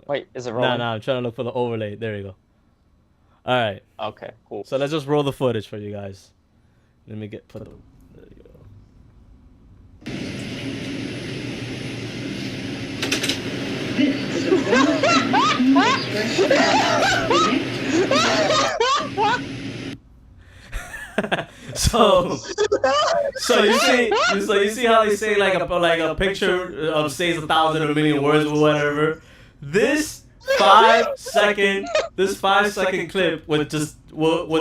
Wait, is it rolling? No, I'm trying to look for the overlay. There you go. All right. Okay, cool. So let's just roll the footage for you guys. Let me put the. There you go. so you see how they say like a picture says 1,000 or a million words or whatever. This 5-second clip will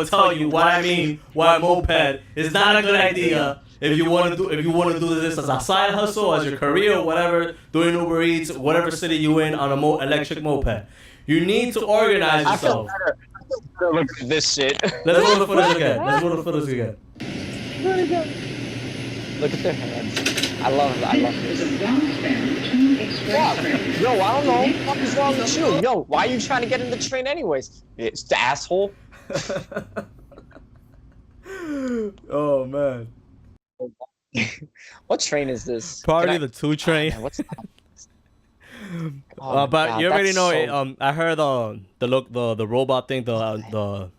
tell you what I mean. Why a moped is not a good idea if you want to do this as a side hustle, as your career, whatever, doing Uber Eats, whatever city you in on a electric moped. You need to organize yourself. Look at this shit. Let's roll the footage again. Look at their hands. I love this. Yo, I don't know. What is wrong with you? Yo, why are you trying to get in the train anyways? It's the asshole. Oh man. What train is this? Probably the 2 train. What's that? But you already know it. I heard the robot thing, the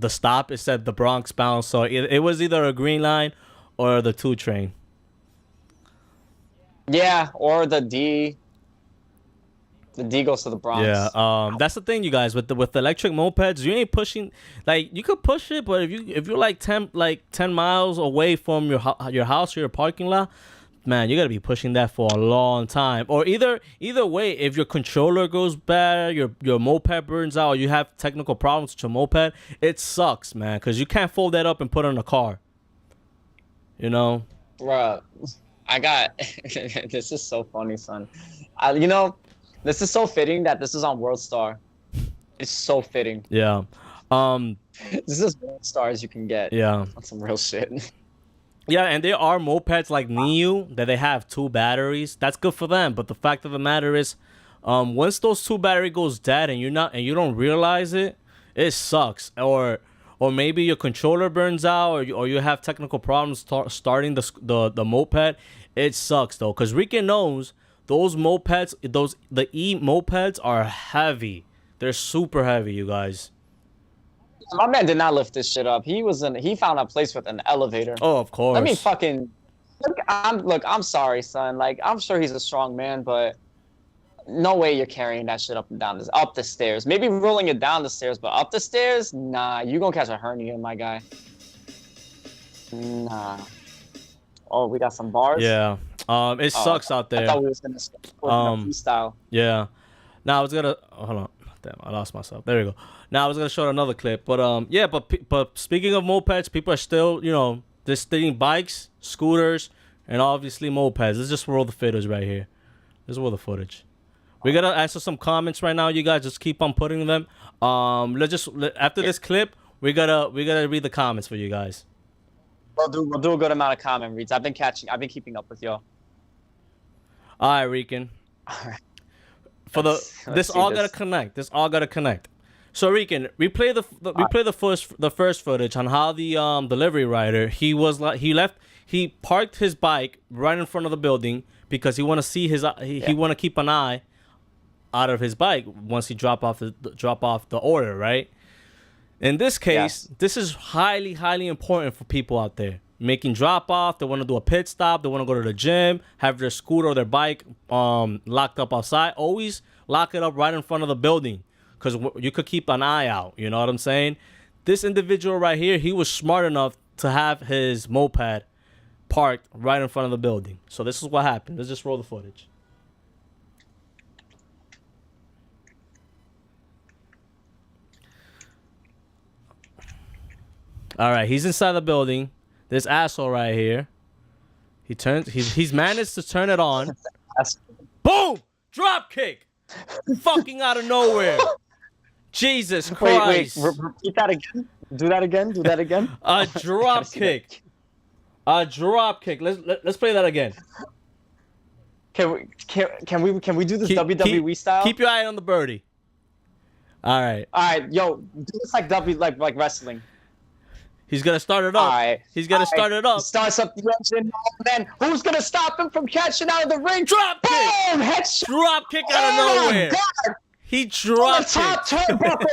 stop. It said the Bronx bound, so it was either a green line or the 2 train. Yeah, or the D. The D goes to the Bronx. Yeah. That's the thing, you guys. With electric mopeds, you ain't pushing. Like, you could push it, but if you're like 10 miles away from your house or your parking lot, man, you gotta be pushing that for a long time. Or either way, if your controller goes bad, your moped burns out, or you have technical problems with your moped, it sucks, man, because you can't fold that up and put it in a car. You know? Bruh, I got... This is so funny, son. This is so fitting that this is on World Star. It's so fitting. Yeah. This is as World Star as you can get. Yeah. On some real shit. Yeah, and there are mopeds like Niu that they have 2 batteries. That's good for them. But the fact of the matter is, once those 2 battery goes dead and you don't realize it, it sucks. Or maybe your controller burns out, or you have technical problems starting the moped. It sucks though, because Rican knows those mopeds, the e-mopeds are heavy. They're super heavy, you guys. My man did not lift this shit up. He found a place with an elevator. Oh, of course. Let me fucking I'm sorry, son. Like, I'm sure he's a strong man, but no way you're carrying that shit up the stairs. Maybe rolling it down the stairs, but up the stairs, nah. You gonna catch a hernia, my guy. Nah. Oh, we got some bars. Yeah. It sucks out there. I thought we was gonna freestyle. Yeah. Now I was gonna hold on. Damn, I lost myself. There we go. Now I was gonna show another clip, but yeah. But speaking of mopeds, people are still they're stealing bikes, scooters, and obviously mopeds. Let's just roll the footage right here. Let's roll the footage. We gotta answer some comments right now. You guys just keep on putting them. After this clip, we gotta read the comments for you guys. We'll do a good amount of comment reads. I've been keeping up with y'all. All right, Rican. All right. This all gotta connect. So Rican, we play the first footage on how the delivery rider he parked his bike right in front of the building because he want to see he want to keep an eye out of his bike once he drop off the order, right? In this case, This is highly important for people out there. making drop off. They want to do a pit stop. They want to go to the gym, have their scooter or their bike locked up outside. Always lock it up right in front of the building because you could keep an eye out. You know what I'm saying? This individual right here, he was smart enough to have his moped parked right in front of the building. So this is what happened. Let's just roll the footage. All right, he's inside the building. This asshole right here. He's managed to turn it on. Boom! Drop kick! Fucking out of nowhere. Jesus Christ. Wait, repeat that again. Do that again. Do that again. A drop kick. A drop kick. Let's play that again. Can we do this WWE style? Keep your eye on the birdie. All right. All right, yo, do this like like wrestling. He's gonna start it up. All right. He's gonna start it up. Starts up the engine, and then who's gonna stop him from catching out of the ring? Drop kick. Boom! Headshot. Drop kick out of nowhere. God. He drop Top kicked. turnbuckle.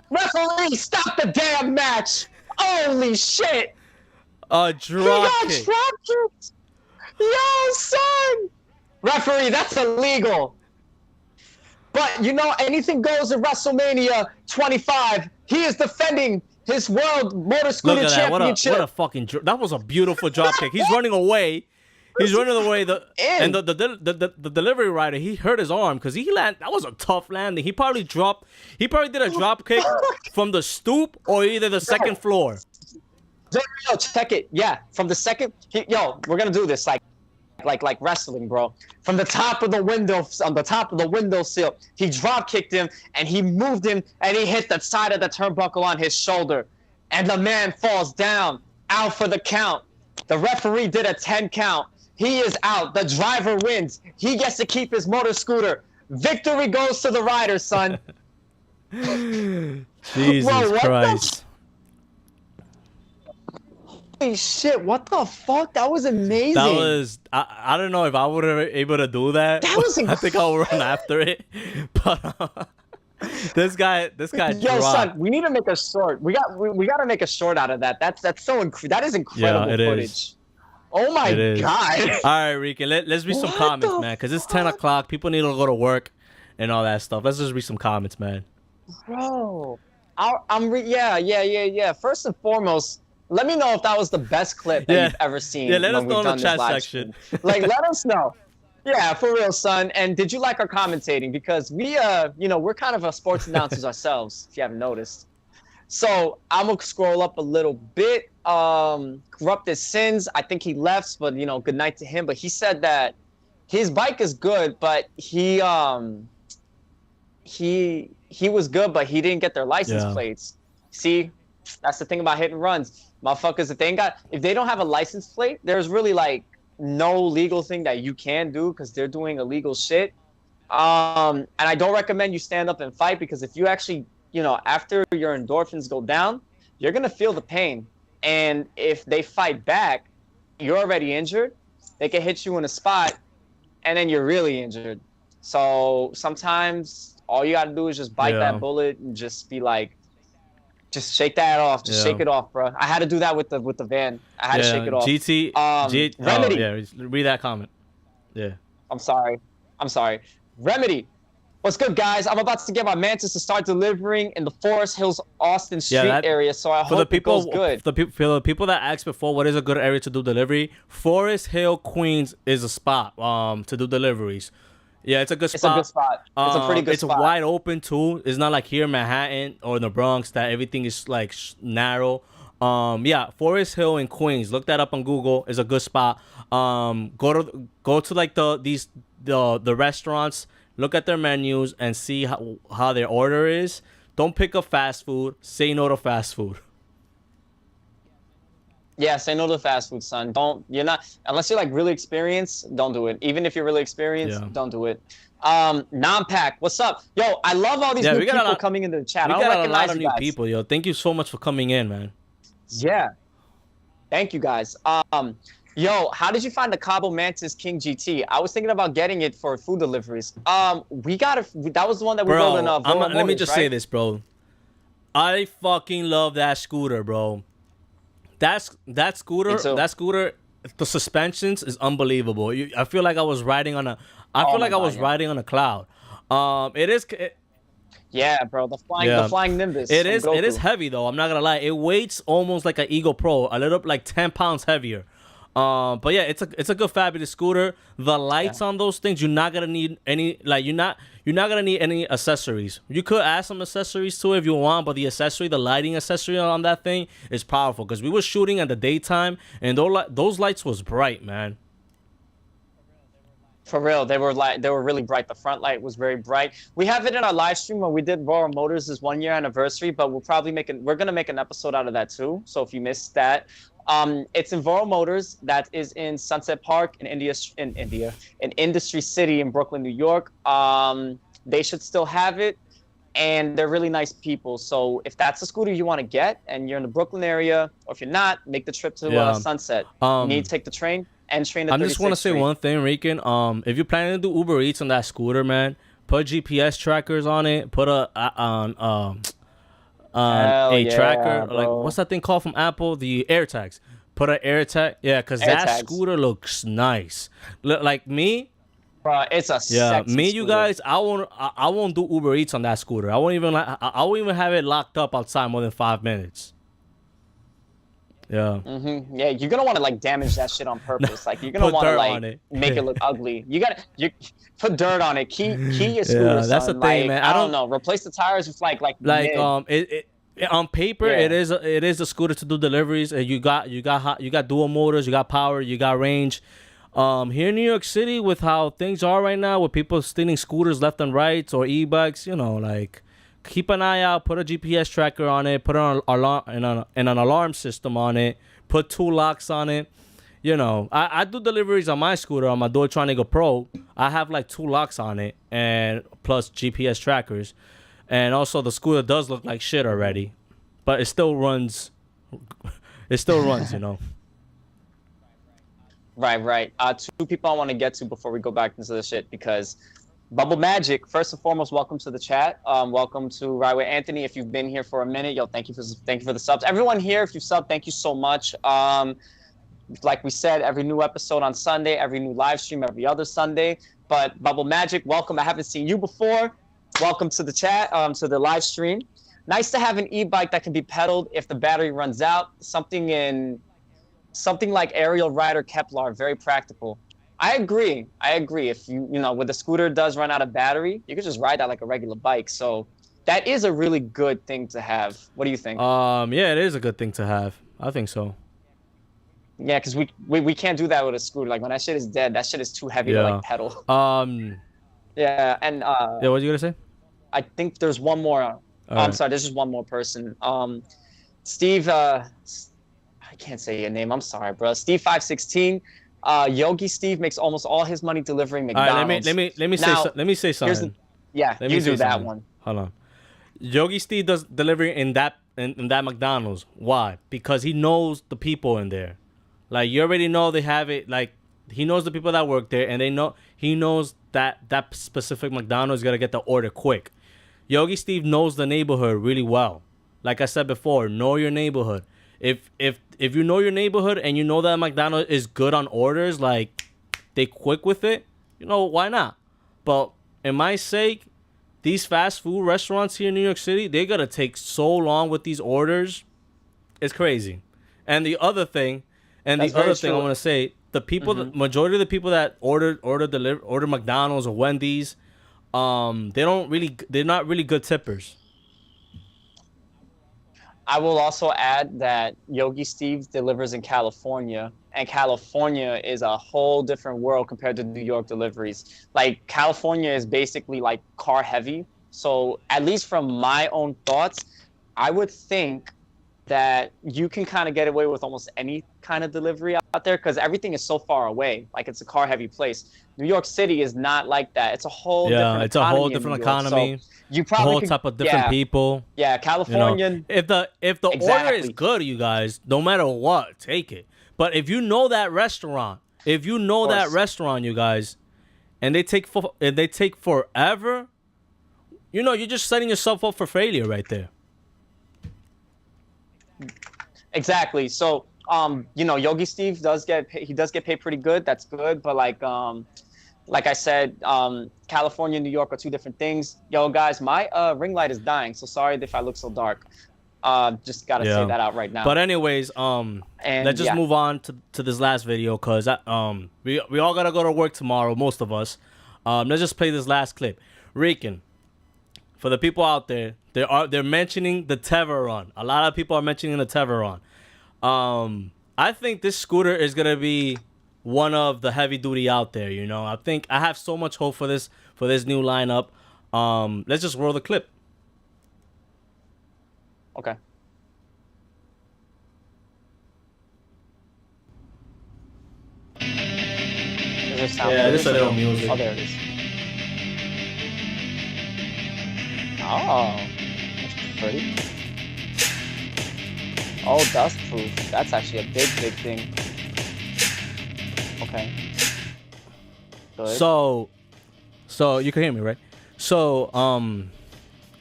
Referee, stop the damn match. Holy shit. A He drop got kick. drop kicked. Yo, son. Referee, that's illegal. But you know, anything goes at WrestleMania 25. He is defending his World Motor Look Scooter at that. Championship. What a fucking... That was a beautiful drop kick. He's running away. He's running away. And the delivery rider, he hurt his arm because that was a tough landing. He probably did a drop kick from the stoop or either the second floor. Yo, check it. Yeah, from the second. We're gonna do this like wrestling, bro. From the top of the window, on the top of the windowsill, he drop kicked him and he moved him and he hit the side of the turnbuckle on his shoulder, and the man falls down, out for the count. The referee did a 10 count. He is out. The driver wins. He gets to keep his motor scooter. Victory goes to the rider, son. Jesus Christ. Holy shit, what the fuck? That was amazing. That was... I don't know if I would have been able to do that. That was I think I'll run after it. But this guy Yo, dropped. son, we need to make a short. We got to make a short out of that. That is incredible it footage. is. Oh my It god. is. All right, Rican, let's read some What comments, the man, because it's 10 o'clock. People need to go to work and all that stuff. Let's just read some comments, man. Bro. Yeah. First and foremost, let me know if that was the best clip that you've ever seen. Yeah, let us when know we've in the done this chat live section. stream. Like, let us know. Yeah, for real, son. And did you like our commentating? Because we, we're kind of sports announcers ourselves, if you haven't noticed. So I'm gonna scroll up a little bit. Corrupted Sins, I think he left, but good night to him. But he said that his bike is good, but he was good, but he didn't get their license plates. See, that's the thing about hit and runs. Motherfuckers, if they don't have a license plate, there's really like no legal thing that you can do because they're doing illegal shit. And I don't recommend you stand up and fight because if you actually, after your endorphins go down, you're gonna feel the pain. And if they fight back, you're already injured. They can hit you in a spot, and then you're really injured. So sometimes all you gotta do is just bite that bullet and just be like, just shake that off. Just shake it off, bro. I had to do that with the van. I had to shake it off. Remedy. Read that comment. Yeah. I'm sorry. Remedy. What's good, guys? I'm about to get my Mantis to start delivering in the Forest Hills, Austin Street area, so I hope it goes good. For the people that asked before, what is a good area to do delivery? Forest Hill, Queens is a spot to do deliveries. Yeah, it's a good spot. It's a good spot. It's a pretty good spot. It's wide open, too. It's not like here in Manhattan or in the Bronx that everything is, like, narrow. Forest Hill in Queens. Look that up on Google. It's a good spot. Go to like the restaurants. Look at their menus and see how their order is. Don't pick up fast food. Say no to fast food. Yeah, say no to fast food, son. Unless you're like really experienced, don't do it. Even if you're really experienced, don't do it. Non-pack, what's up? Yo, I love all these new people coming into the chat. I don't recognize a lot of new people, yo. Thank you so much for coming in, man. Yeah. Thank you, guys. Yo, how did you find the Cabo Mantis King GT? I was thinking about getting it for food deliveries. That was the one that we rolled in let me just say this, bro. I fucking love that scooter, bro. that scooter. too. That scooter. The suspensions is unbelievable. I feel like I was riding on a. I Oh feel my like I God, was yeah. riding on a cloud. It is. Yeah, bro. The flying Nimbus. It from is. It is Goku. heavy though. I'm not gonna lie. It weighs almost like an Eagle Pro, a little like 10 pounds heavier. But yeah, it's a good fabulous scooter. The lights on those things, you're not gonna need any like you're not gonna need any accessories. You could add some accessories to it if you want, but the lighting accessory on that thing is powerful because we were shooting at the daytime and those lights was bright, man. For real, they were really bright. The front light was very bright. We have it in our live stream when we did Roar Motors' 1 year anniversary, but we're gonna make an episode out of that too. So if you missed that, it's in Roar Motors that is in Sunset Park in Industry City in Brooklyn, New York. They should still have it, and they're really nice people. So if that's a scooter you want to get, and you're in the Brooklyn area, or if you're not, make the trip to Sunset. You need to take the train. And train at I just want to 36th say Street. one thing, Rican. If you're planning to do Uber Eats on that scooter, man, put GPS trackers on it. Put a tracker. Bro. Like what's that thing called from Apple? The AirTags. Put an AirTag. Yeah, because that AirTags. scooter looks nice. Like me. Bro, it's a sexy You scooter. guys. I won't do Uber Eats on that scooter. I won't even have it locked up outside more than 5 minutes. Yeah. Yeah, you're gonna want to like damage that shit on purpose. Like you're gonna Put want to dirt like on it. make it look ugly. You put dirt on it. Key your scooter. Yeah, that's son. the thing, like, man. I don't know. Replace the tires with like mid. On paper Yeah. it is a scooter to do deliveries, and you got dual motors, you got power, you got range. Here in New York City, with how things are right now, with people stealing scooters left and right or e-bikes, like keep an eye out. Put a GPS tracker on it. Put an alarm and an alarm system on it. Put 2 locks on it. I do deliveries on my scooter, on my Dualtron Eagle Pro. I have like 2 locks on it, and plus GPS trackers. And also the scooter does look like shit already, but it still runs. It still runs, Right. 2 people I want to get to before we go back into the shit, because Bubble Magic, first and foremost, welcome to the chat. Welcome to Ride with Anthony. If you've been here for a minute, thank you for the subs. Everyone here, if you sub, thank you so much. Like we said, every new episode on Sunday, every new live stream every other Sunday. But Bubble Magic, welcome. I haven't seen you before. Welcome to the chat, to the live stream. Nice to have an e-bike that can be pedaled if the battery runs out. Something like Aerial Rider Kepler, very practical. I agree. If when the scooter does run out of battery, you could just ride that like a regular bike. So that is a really good thing to have. What do you think? Yeah, it is a good thing to have. I think so. Yeah, because we can't do that with a scooter. Like when that shit is dead, that shit is too heavy to like pedal. Yeah, and yeah, what you gonna say? I think there's one more. I'm sorry, there's just one more person. Steve. I can't say your name. I'm sorry, bro. Steve 516. Yogi Steve makes almost all his money delivering McDonald's. All right, let me say something. You do that one. Hold on. Yogi Steve does delivery in that McDonald's. Why? Because he knows the people in there. Like you already know they have it. Like he knows the people that work there, and he knows that specific McDonald's gotta get the order quick. Yogi Steve knows the neighborhood really well. Like I said before, know your neighborhood. If you know your neighborhood and you know that McDonald's is good on orders, like they quick with it, why not? But in my sake, these fast food restaurants here in New York City, they gotta take so long with these orders. It's crazy. And the other thing I want to say, the people, the majority of the people that order McDonald's or Wendy's, they're not really good tippers. I will also add that Yogi Steve delivers in California, and California is a whole different world compared to New York deliveries. Like California is basically like car heavy. So at least from my own thoughts, I would think that you can kind of get away with almost any kind of delivery out there because everything is so far away. Like it's a car heavy place. New York City is not like that. It's a whole different economy. A whole different economy. So you probably a whole type of different people. Yeah, Californian. If the order is good, you guys, no matter what, take it. But if you know that restaurant, you guys, and they take forever, you're just setting yourself up for failure right there. Exactly. So You know, Yogi Steve does get paid pretty good. That's good, but like I said, California and New York are two different things. Yo, guys, my ring light is dying, so sorry if I look so dark. Just gotta say that out right now. But anyways, let's just move on to this last video, cause we all gotta go to work tomorrow, most of us. Let's just play this last clip. Rican, for the people out there, they're mentioning the Teveron. A lot of people are mentioning the Teveron. I think this scooter is gonna be one of the heavy duty out there. You know, I think I have so much hope for this new lineup. Let's just roll the clip. Okay. Is there sound? Yeah, this is a little music. Oh, there it is. Oh, that's pretty. Oh, dust proof. That's actually a big thing. Okay. Good. So you can hear me, right? So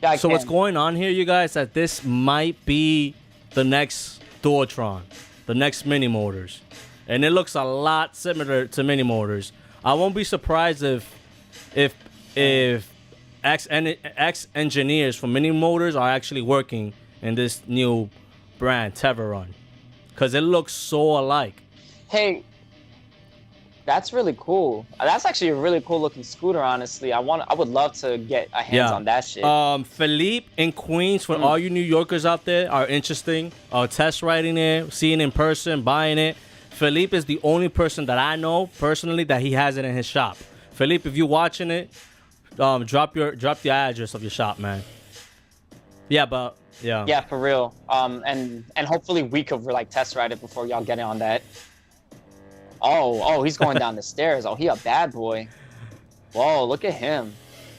yeah, so what's going on here, you guys, that this might be the next Dualtron, the next mini motors. And it looks a lot similar to mini motors. I won't be surprised if ex engineers from mini motors are actually working in this new brand, Teveron. Because it looks so alike. Hey, that's really cool. That's actually a really cool looking scooter, honestly. I would love to get a hands on that shit. Philippe in Queens, for all you New Yorkers out there, are interesting. Test riding it, seeing it in person, buying it. Philippe is the only person that I know personally that he has it in his shop. Philippe, if you're watching it, drop the address of your shop, man. Yeah, but yeah. Yeah, for real. And hopefully we could like test ride it before y'all get in on that. Oh, he's going down the stairs. Oh, he a bad boy. Whoa, look at him.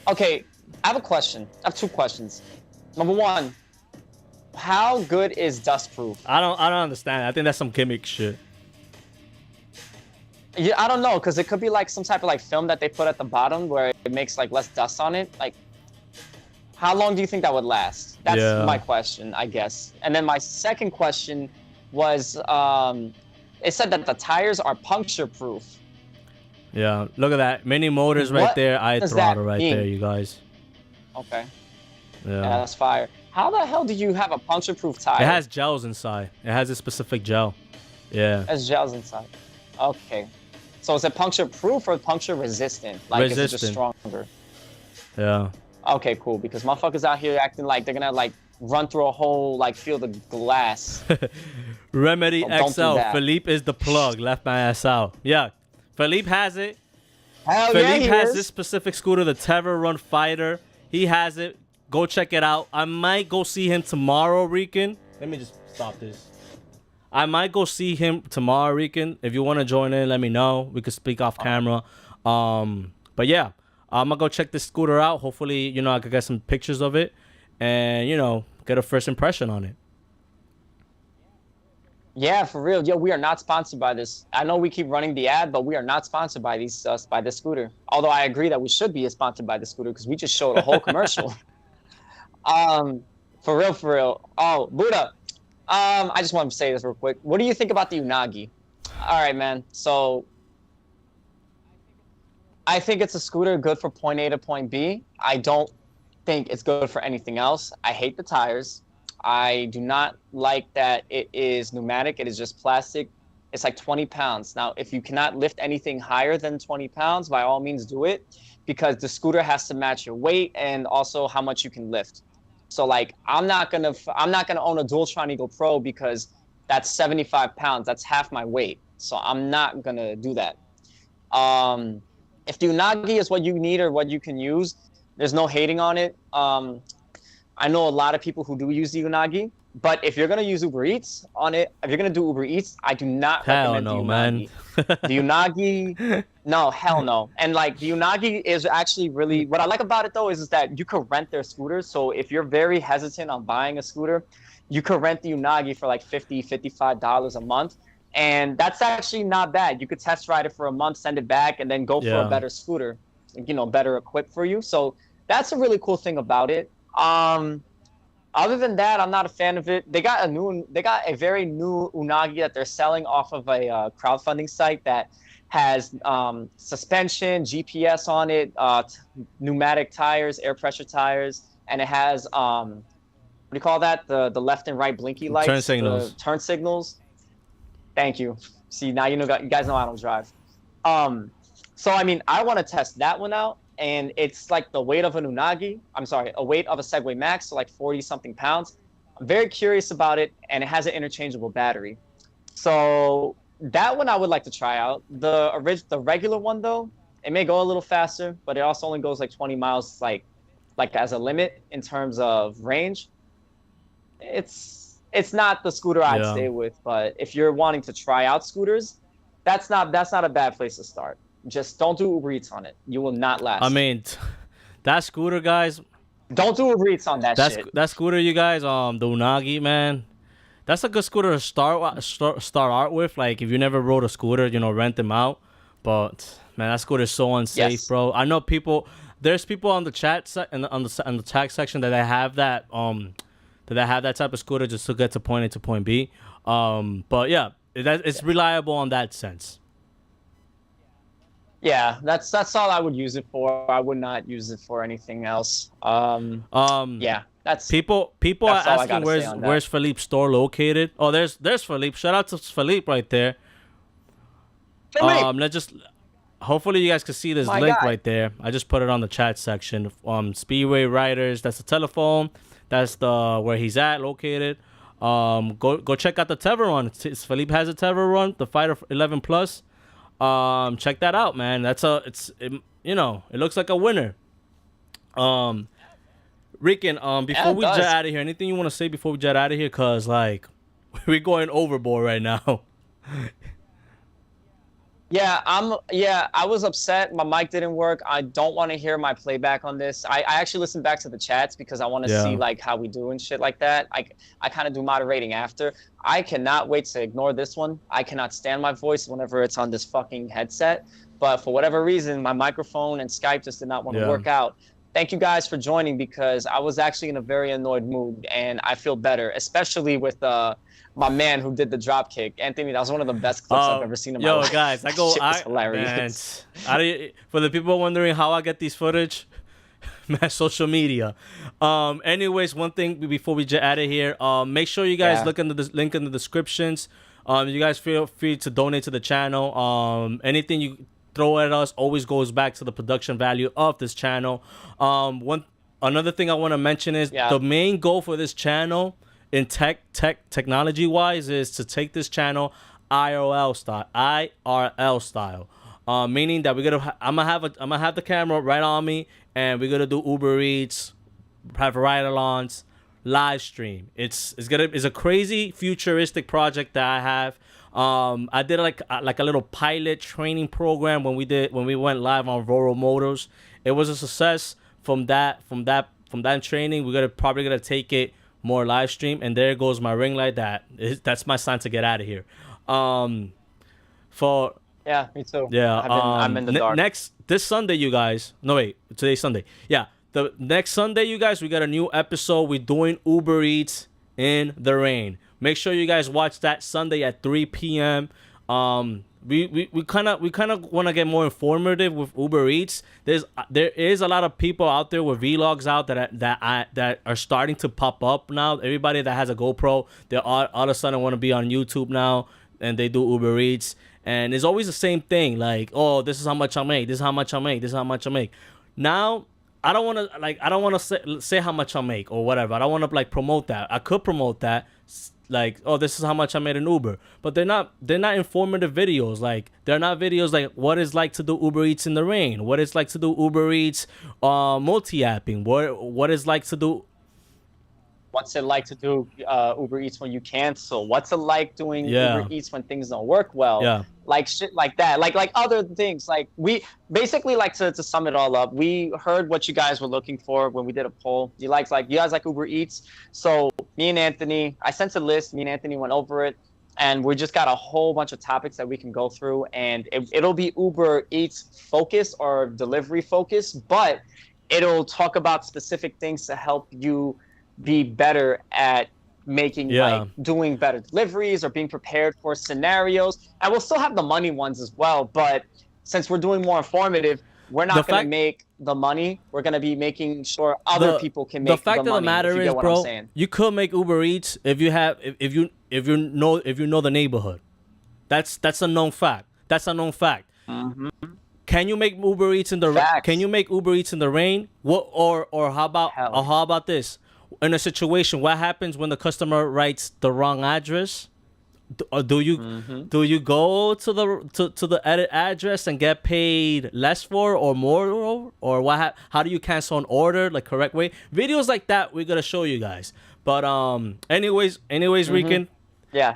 Okay, I have a question. I have two questions. Number one, how good is dust proof? I don't understand. I think that's some gimmick shit. Yeah, I don't know, because it could be like some type of like film that they put at the bottom where it makes like less dust on it. Like, how long do you think that would last? That's my question, I guess. And then my second question was, it said that the tires are puncture proof. Yeah, look at that. Mini motors right there. I throttle right there, you guys. Okay. Yeah, that's fire. How the hell do you have a puncture proof tire? It has gels inside. It has a specific gel. Yeah. It has gels inside. Okay. So is it puncture proof or puncture resistant? Like, is it just stronger? Yeah. Okay, cool. Because motherfuckers out here acting like they're gonna like run through a whole like field of glass. Remedy XL. Philippe is the plug. Left my ass out. Yeah. Philippe has it. Hell Philippe yeah, has this specific scooter, the Teveron Fighter. He has it. Go check it out. I might go see him tomorrow, Rican. Let me just stop this. I might go see him tomorrow, Rican. If you want to join in, let me know. We could speak off camera. But yeah, I'm going to go check this scooter out. Hopefully, you know, I could get some pictures of it and, you know, get a first impression on it. Yeah, for real. Yo, we are not sponsored by this. I know we keep running the ad, but we are not sponsored by by this scooter. Although I agree that we should be sponsored by the scooter because we just showed a whole commercial. For real. Oh, Buddha. I just want to say this real quick. What do you think about the Unagi? All right, man. So I think it's a scooter good for point A to point B. I don't think it's good for anything else. I hate the tires. I do not like that it is pneumatic. It is just plastic. It's like 20 pounds. Now, if you cannot lift anything higher than 20 pounds, by all means do it, because the scooter has to match your weight and also how much you can lift. So like, I'm not gonna own a Dualtron Eagle Pro because that's 75 pounds. That's half my weight. So I'm not gonna do that. If the Unagi is what you need or what you can use, there's no hating on it. I know a lot of people who do use the Unagi, but if you're gonna use Uber Eats on it, if you're gonna do Uber Eats, I do not recommend the Unagi. Man. The Unagi, no, hell no. And like the Unagi is actually really, what I like about it though is that you could rent their scooters. So if you're very hesitant on buying a scooter, you could rent the Unagi for like $50, $55 a month. And that's actually not bad. You could test ride it for a month, send it back, and then go for a better scooter, you know, better equipped for you. So that's a really cool thing about it. Other than that, I'm not a fan of it. They got a very new unagi that they're selling off of a crowdfunding site that has suspension, GPS on it, pneumatic tires, air pressure tires, and it has what do you call that? The left and right blinky lights, Turn signals. the turn signals. Thank you. See, now you guys know I don't drive. So I mean, I want to test that one out. And it's like the weight of an unagi. I'm sorry, a weight of a Segway Max, so like 40-something pounds. I'm very curious about it, and it has an interchangeable battery. So that one I would like to try out. The regular one though, it may go a little faster, but it also only goes like 20 miles, like as a limit in terms of range. It's not the scooter I'd stay with, but if you're wanting to try out scooters, that's not a bad place to start. Just don't do Uber Eats on it. You will not last. I mean, that scooter, guys. Don't do Uber Eats on that shit. That scooter, you guys. The Unagi, man. That's a good scooter to start out with. Like, if you never rode a scooter, rent them out. But man, that scooter is so unsafe, bro. I know people. There's people on the chat on the tag section that they have that type of scooter just to get to point A to point B. But yeah, it's reliable on that sense. Yeah, that's all I would use it for. I would not use it for anything else. Yeah, that's people that's are asking where's Philippe's store located. Oh, there's Philippe. Shout out to Philippe right there. Let's just hopefully you guys can see this link right there. I just put it on the chat section. Speedway Riders. That's the telephone. That's the where he's at located. Go check out the Tevra run. Philippe has a Tevra run, the Fighter 11 Plus. Check that out, man. It looks like a winner. Rican, before we jet out of here, anything you want to say before we jet out of here? Cause like we're going overboard right now. I was upset. My mic didn't work. I don't want to hear my playback on this. I actually listened back to the chats because I want to see like how we do and shit like that. I kind of do moderating after. I cannot wait to ignore this one. I cannot stand my voice whenever it's on this fucking headset. But for whatever reason, my microphone and Skype just did not want to work out. Thank you guys for joining because I was actually in a very annoyed mood and I feel better, especially with my man who did the drop kick. Anthony, that was one of the best clips I've ever seen in my life. Yo, guys, hilarious. For the people wondering how I get these footage, man, social media. Anyways, one thing before we get out of here, make sure you guys look into this link in the descriptions. You guys feel free to donate to the channel. Anything you throw at us always goes back to the production value of this channel. Another thing I want to mention is the main goal for this channel in technology wise is to take this channel IRL style, meaning that I'm gonna have the camera right on me and we're gonna do Uber Eats, private ride-alongs, live stream. It's a crazy futuristic project that I have. I did like a little pilot training program when we went live on Roro Motors. It was a success. From that training, we're probably gonna take it more live stream, and there goes my ring light. That's my sign to get out of here. Me too. Yeah, I'm in the dark. This Sunday, you guys. No wait, today's Sunday. Yeah, the next Sunday, you guys, we got a new episode. We're doing Uber Eats in the rain. Make sure you guys watch that Sunday at 3 p.m. We kind of want to get more informative with Uber Eats. There is a lot of people out there with vlogs out that are starting to pop up now. Everybody that has a GoPro, they all of a sudden want to be on YouTube now, and they do Uber Eats. And it's always the same thing, like, oh, this is how much I make. This is how much I make. This is how much I make. Now, I don't want to say how much I make or whatever. I don't want to like promote that. I could promote that. Like, oh, this is how much I made in Uber, but they're not informative videos. Like, they're not videos like what it's like to do Uber Eats in the rain, what it's like to do Uber Eats multi-apping, what it's like to do. What's it like to do Uber Eats when you cancel? What's it like doing Uber Eats when things don't work well? Yeah. Like shit like that. Like other things. Like we basically like to sum it all up. We heard what you guys were looking for when we did a poll. You guys like Uber Eats. So me and Anthony, I sent a list. Me and Anthony went over it. And we just got a whole bunch of topics that we can go through. And it'll be Uber Eats focus or delivery focus. But it'll talk about specific things to help you be better at making like doing better deliveries or being prepared for scenarios. And we'll still have the money ones as well, but since we're doing more informative, we're not going to make the money. We're going to be making sure other people can make the money. The fact of the matter is, bro, you could make Uber Eats if you have if you know the neighborhood. That's a known fact. That's a known fact. Mm-hmm. Can you make Uber Eats in the Can you make Uber Eats in the rain? What or how about this? In a situation, what happens when the customer writes the wrong address? Do you go to the edit address and get paid less for or more, or what? How do you cancel an order like correct way? Videos like that we're gonna show you guys. But anyways, Rican,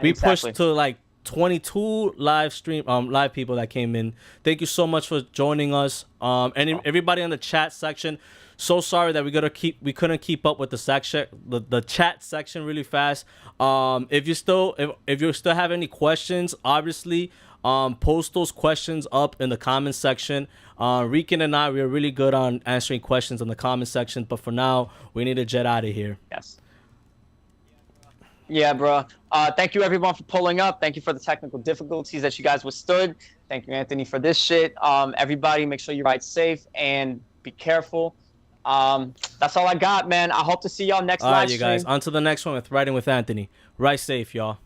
we pushed to like 22 live people that came in. Thank you so much for joining us. And everybody in the chat section. So sorry that we couldn't keep up with the chat section really fast. If you still have any questions, obviously post those questions up in the comment section. Rican and I, we're really good on answering questions in the comment section, but for now we need to jet out of here. Yes. Yeah, bro. Thank you everyone for pulling up. Thank you for the technical difficulties that you guys withstood. Thank you, Anthony, for this shit. Everybody, make sure you ride safe and be careful. That's all I got, man. I hope to see y'all next live stream. All right, you guys. On to the next one with Riding with Anthony. Ride safe, y'all.